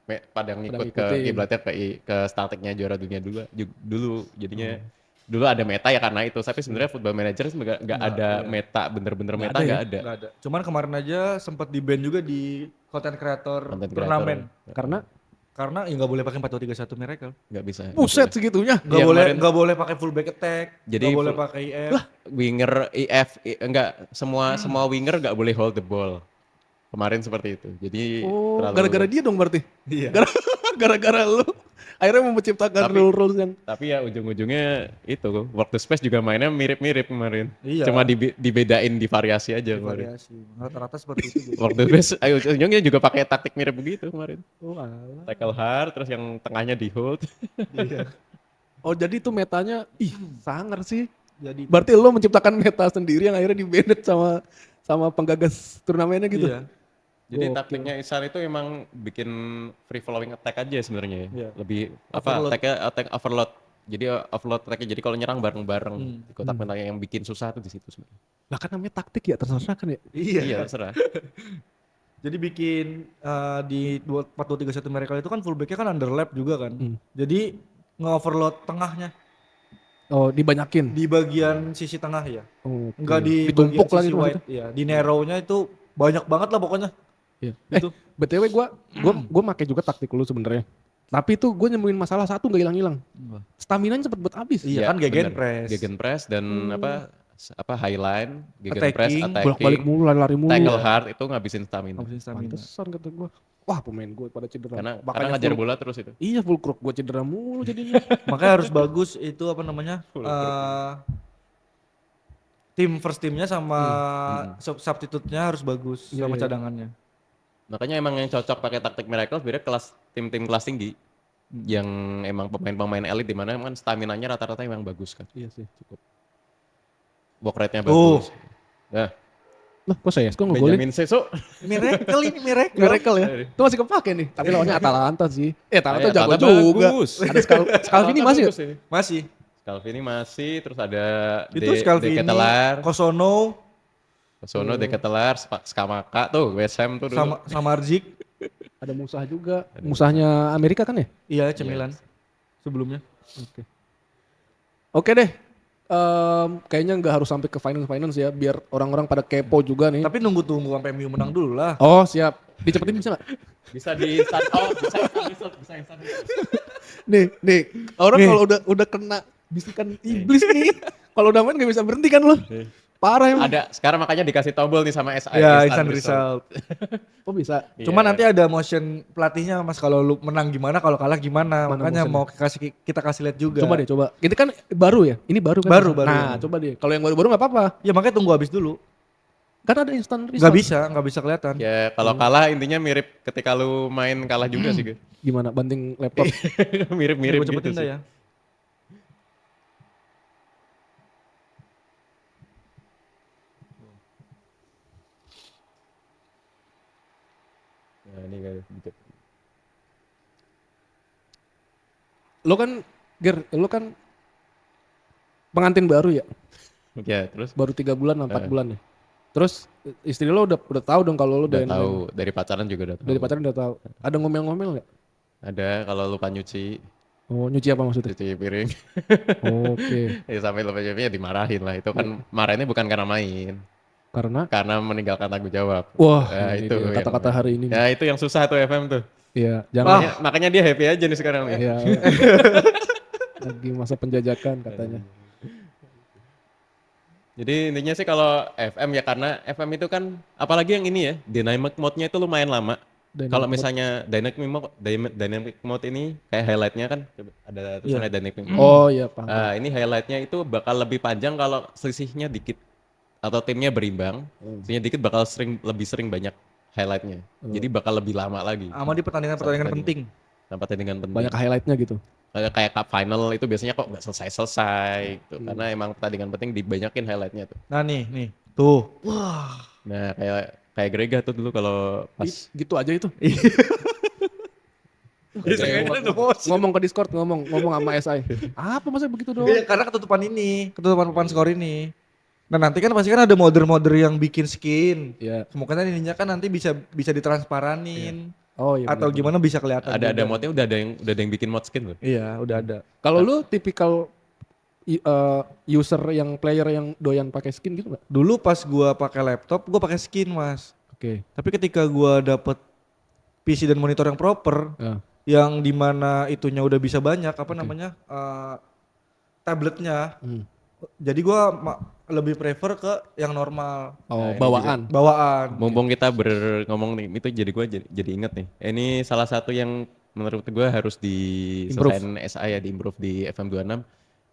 B: ngikut ke
A: ngikutin.
B: kiblatnya ke statiknya juara dunia dulu jadinya dulu ada meta ya karena itu tapi sebenarnya Football Manager nggak ada meta bener-bener meta nggak ada.
C: Nggak ada. Cuman kemarin aja sempat di ban juga di content creator
B: Content creator.
C: turnamen.
A: Karena
C: Karena ya nggak boleh pakai 4231 Miracle.
B: Nggak bisa.
A: buset segitunya.
C: Nggak
B: Iya,
C: boleh
B: kemarin-
C: nggak boleh pakai fullback attack.
B: Jadi
C: Nggak boleh
B: full-
C: pakai IF.
B: Winger enggak semua winger nggak boleh hold the ball. Kemarin seperti itu. Jadi
A: Oh,
B: terlalu-
A: gara-gara dia dong berarti.
C: Iya.
A: Gara-gara lu akhirnya menciptakan
B: Tapi-
A: rules yang
B: tapi ya ujung-ujungnya itu work to space juga mainnya mirip-mirip kemarin.
C: Iya.
B: Cuma dibedain di variasi aja kemarin.
C: Variasi. Rata-rata seperti itu. Gitu.
B: Work to space ujungnya juga pakai taktik mirip begitu kemarin.
A: oh, alah.
B: Tackle hard terus yang tengahnya di hold.
C: Iya.
A: Oh, jadi itu metanya sangar sih.
C: Jadi
A: Berarti lo menciptakan meta sendiri yang akhirnya di-banned sama penggagas turnamennya gitu.
C: iya.
B: Jadi
A: Gokil.
B: taktiknya Ihsan itu emang bikin free flowing attack aja sebenarnya ya.
C: Iya.
B: Lebih
C: Overload.
B: attack overload. Jadi overload attack jadi kalau nyerang bareng-bareng di kotak penalti yang bikin susah tuh di situ sebenarnya.
A: Lah kan namanya taktik ya, terserah kan ya.
B: Iya, terserah.
C: Jadi bikin di 4231 Miracle itu kan fullbacknya kan underlap juga kan. Jadi nge-overload tengahnya
A: Oh, dibanyakin.
C: di bagian sisi tengah ya.
A: Oh,
C: Enggak di
A: ditumpuk
C: bagian
A: lagi
C: sisi wide. Iya, di narrow-nya itu banyak banget lah pokoknya.
A: Iya.
C: Itu.
A: BTW gua make juga taktik lu sebenarnya. Tapi itu gue nemuin masalah satu gak hilang-hilang. Staminanya cepet buat habis.
C: Iya kan gegen
B: bener.
C: press.
B: Gegen press dan apa highline, gegen press,
C: Attacking,
A: Bolak-balik
B: attacking,
A: mulu, lari-lari mulu.
B: tackle hard itu ngabisin stamina.
C: Habisin stamina.
A: Pantesan kata gue. Wah, pemain gue pada cedera.
B: Karena ngajar bola terus itu.
A: Iya, full crook gue cedera mulu jadinya.
C: Makanya harus bagus itu apa namanya? Tim first timnya sama substitute-nya harus bagus
A: Iya,
C: sama
A: iya.
C: cadangannya.
B: Makanya emang yang cocok pakai taktik Miracle sebenarnya tim-tim kelas tinggi yang emang pemain-pemain elit di mana emang stamina-nya rata-rata emang bagus kan.
A: Iya sih, cukup.
B: Walk rate-nya bagus. Nah,
A: Lah, kok saya kok ngegolin?
B: Benjamin Seso.
C: Miracle ini miracle.
A: Miracle ya. Itu masih kepake nih. Tapi lawannya Atalanta sih. Atalanta jago
B: Atalanta
A: juga.
B: bagus.
A: Ada Scalvini masih ya?
B: Bagus ini.
C: Masih.
B: Scalvini masih, terus ada
C: Itu Scalvini,
B: Ketelar.
C: Kosono,
B: Sono Deketelar, Skamaka tuh, West Ham tuh dulu.
C: Sama Arzik.
A: Ada Musah juga. Musahnya Amerika kan ya?
C: Iya, cemilan sebelumnya.
A: Oke. Oke deh. Kayaknya nggak harus sampai ke finance ya, biar orang-orang pada kepo juga nih.
C: Tapi nunggu sampai MU menang dulu lah.
A: Oh siap. Dicepetin bisa nggak?
B: Bisa di instant out, bisa instant out.
A: Nih. Orang
C: Nih.
A: kalau udah kena bisikan iblis nih, kalau udah main nggak bisa berhenti kan lo? Parah emang.
B: Ada, sekarang makanya dikasih tombol nih sama SI.
C: Ya, instant result.
A: Oh bisa.
B: Iya.
C: Cuma nanti ada motion pelatihnya Mas, kalau lu menang gimana, kalau kalah gimana.
A: Mana
C: Makanya
A: motionnya?
C: mau kita kasih lihat juga.
A: Coba. Ini kan baru ya? Ini baru kan?
C: Baru.
A: Nah coba deh. Kalau yang baru-baru nggak apa-apa.
C: Ya makanya tunggu habis dulu.
A: Kan ada instant result.
C: Nggak bisa kelihatan.
B: Ya kalau kalah intinya mirip ketika lu main kalah juga sih. Gue.
A: Gimana? Banting laptop.
B: Mirip-mirip
C: Gua
B: gitu
C: cepetin dah
B: sih.
C: ya.
B: Nah, ini kayak gitu.
A: Lo kan pengantin baru ya?
B: Ya, terus
A: Baru 3 bulan, 4 bulan ya? Terus istri lo udah tahu dong kalau lo
B: udah
A: doyan
B: tahu dari pacaran juga udah tahu.
A: dari pacaran udah tahu. Ada ngomel-ngomel nggak?
B: Ada kalau lupa nyuci
A: Oh nyuci apa maksudnya?
B: cuci piring.
A: Oke.
B: Ya sampai lupa nyuci ya dimarahin lah. Itu kan marahnya bukan karena main,
A: Karena
B: meninggalkan tanggung jawab.
A: wah
B: Ya,
A: ini
B: itu
A: dia,
B: yang-
A: kata-kata hari ini.
B: Ya itu yang susah tuh FM tuh.
A: Iya, jangan
B: Makanya dia happy aja nih sekarang nih.
A: ya. Lagi masa penjajakan katanya.
B: Jadi intinya sih kalau FM ya karena FM itu kan apalagi yang ini ya dynamic mode-nya itu lumayan lama.
A: Dynamic
B: Kalau
A: mode.
B: misalnya dynamic mode ini kayak highlight-nya kan coba ada tulisannya dynamic mode.
A: Oh iya paham.
B: Nah, ini highlight-nya itu bakal lebih panjang kalau selisihnya dikit atau timnya berimbang. Selisihnya dikit bakal lebih sering banyak highlight-nya. Jadi bakal lebih lama lagi.
C: Sama di pertandingan penting.
B: Sampai pertandingan penting.
A: Banyak highlightnya gitu.
B: Kayak cup final itu biasanya kok nggak selesai gitu. Karena emang pertandingan penting dibanyakin highlight-nya tuh.
C: Nah nih. Tuh. Wah.
B: Nah, kayak Grega tuh dulu kalau pas
A: Gitu aja itu.
C: Iya,
A: Ngomong ke Discord, ngomong sama SI. Apa masa begitu doang?
C: Iya, karena ketutupan papan skor ini. Nah nanti kan pasti kan ada modder yang bikin skin.
A: Iya.
C: Kemungkinan ininya kan nanti bisa ditransparanin.
A: Oh iya.
C: Atau
A: benar.
C: gimana bisa kelihatan.
B: ada
C: juga.
B: mode-nya udah ada yang bikin mod skin loh.
C: Iya, udah ada.
A: Kalau lu tipikal user yang player yang doyan pakai skin gitu nggak?
C: Dulu pas gua pakai laptop, gua pakai skin, Mas.
A: Oke.
C: Tapi ketika gua dapet PC dan monitor yang proper,
A: Ya.
C: yang dimana itunya udah bisa banyak, tabletnya. Jadi gua lebih prefer ke yang normal,
A: Oh
B: ini
A: bawaan.
C: bawaan.
B: Mumpung kita ngomong nih, itu jadi inget nih. Ini salah satu yang menurut gua harus diselesain SI ya, diimprove di FM26.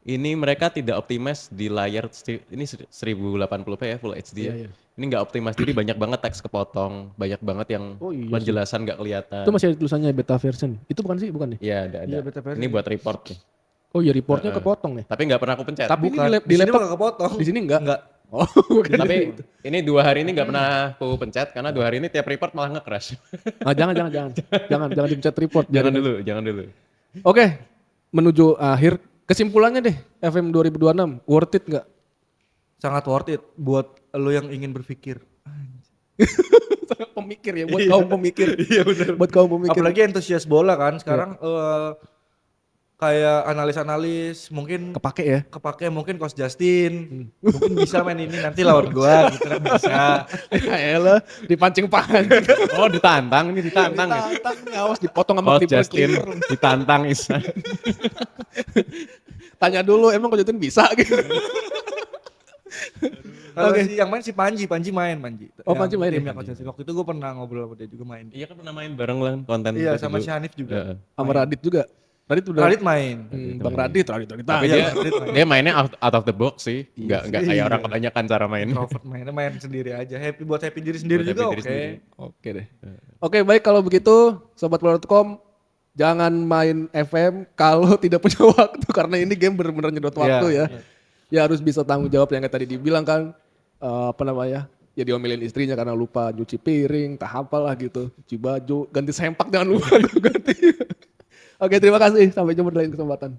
B: Ini mereka tidak optimize di layar ini 1080p ya Full HD ya.
A: Iya.
B: Ini nggak optimize, jadi banyak banget teks kepotong, banyak banget yang
A: Oh, iya sih.
B: penjelasan nggak kelihatan.
A: Itu masih ada tulisannya beta version. Itu bukan sih, bukan nih?
B: Iya ada.
C: Iya, beta versi.
B: Ini buat report nih.
A: Oh iya reportnya kepotong nih.
B: Tapi nggak pernah aku pencet.
A: Tapi
C: Bukan.
A: ini
C: Di sini
A: laptop
C: mah nggak kepotong.
A: di sini enggak?
C: Enggak.
A: Oh, bukan.
B: Tapi ini 2 hari ini nggak pernah aku pencet karena 2 hari ini tiap report malah nge-crash.
A: Ah, jangan dipencet report.
B: jangan
A: Biarin
B: dulu.
A: Oke, menuju akhir. Kesimpulannya deh, FM 2026 worth it nggak?
C: Sangat worth it buat lo yang ingin berpikir.
A: Pemikir ya, buat kaum pemikir. Iya benar. Buat kaum pemikir.
C: Apalagi antusias bola kan sekarang kayak analis-analis mungkin
A: kepake ya.
C: mungkin Coach Justin mungkin bisa main ini nanti lawan gua gitu kan bisa.
A: Ya elah, dipancing-pancing.
B: Oh ditantang nih.
A: Ditantang nih, awas dipotong sama
B: Coach Justin
A: clipper.
B: ditantang Isan.
A: Tanya dulu, emang Coach Justin bisa gitu.
C: Kalau yang main si Panji main.
A: Oh, Panji main ya?
C: timnya Coach Justin. Waktu itu gua pernah ngobrol sama dia juga main.
B: Iya kan pernah main bareng lah konten.
C: Iya
B: itu
C: sama
B: dulu.
C: si Hanif juga.
B: Heeh.
A: Sama Radit juga. Radit
C: main.
A: Bang Radit
B: Tapi
C: Iya,
B: dia mainnya out of the box sih. Nggak kayak
C: Iya.
B: orang kebanyakan cara main.
C: Introvert main sendiri aja. Buat happy diri sendiri
B: Buat
C: juga
B: happy diri
C: oke.
B: sendiri.
A: Oke deh. Oke baik kalau begitu Sobat Bola.com jangan main FM kalau tidak punya waktu karena ini game benar-benar nyedot waktu ya. Ya harus bisa tanggung jawab yang tadi dibilang kan ya diomelin istrinya karena lupa nyuci piring, tak apalah gitu, cuci baju, ganti sempak jangan lupa ganti. Oke terima kasih, sampai jumpa di lain kesempatan.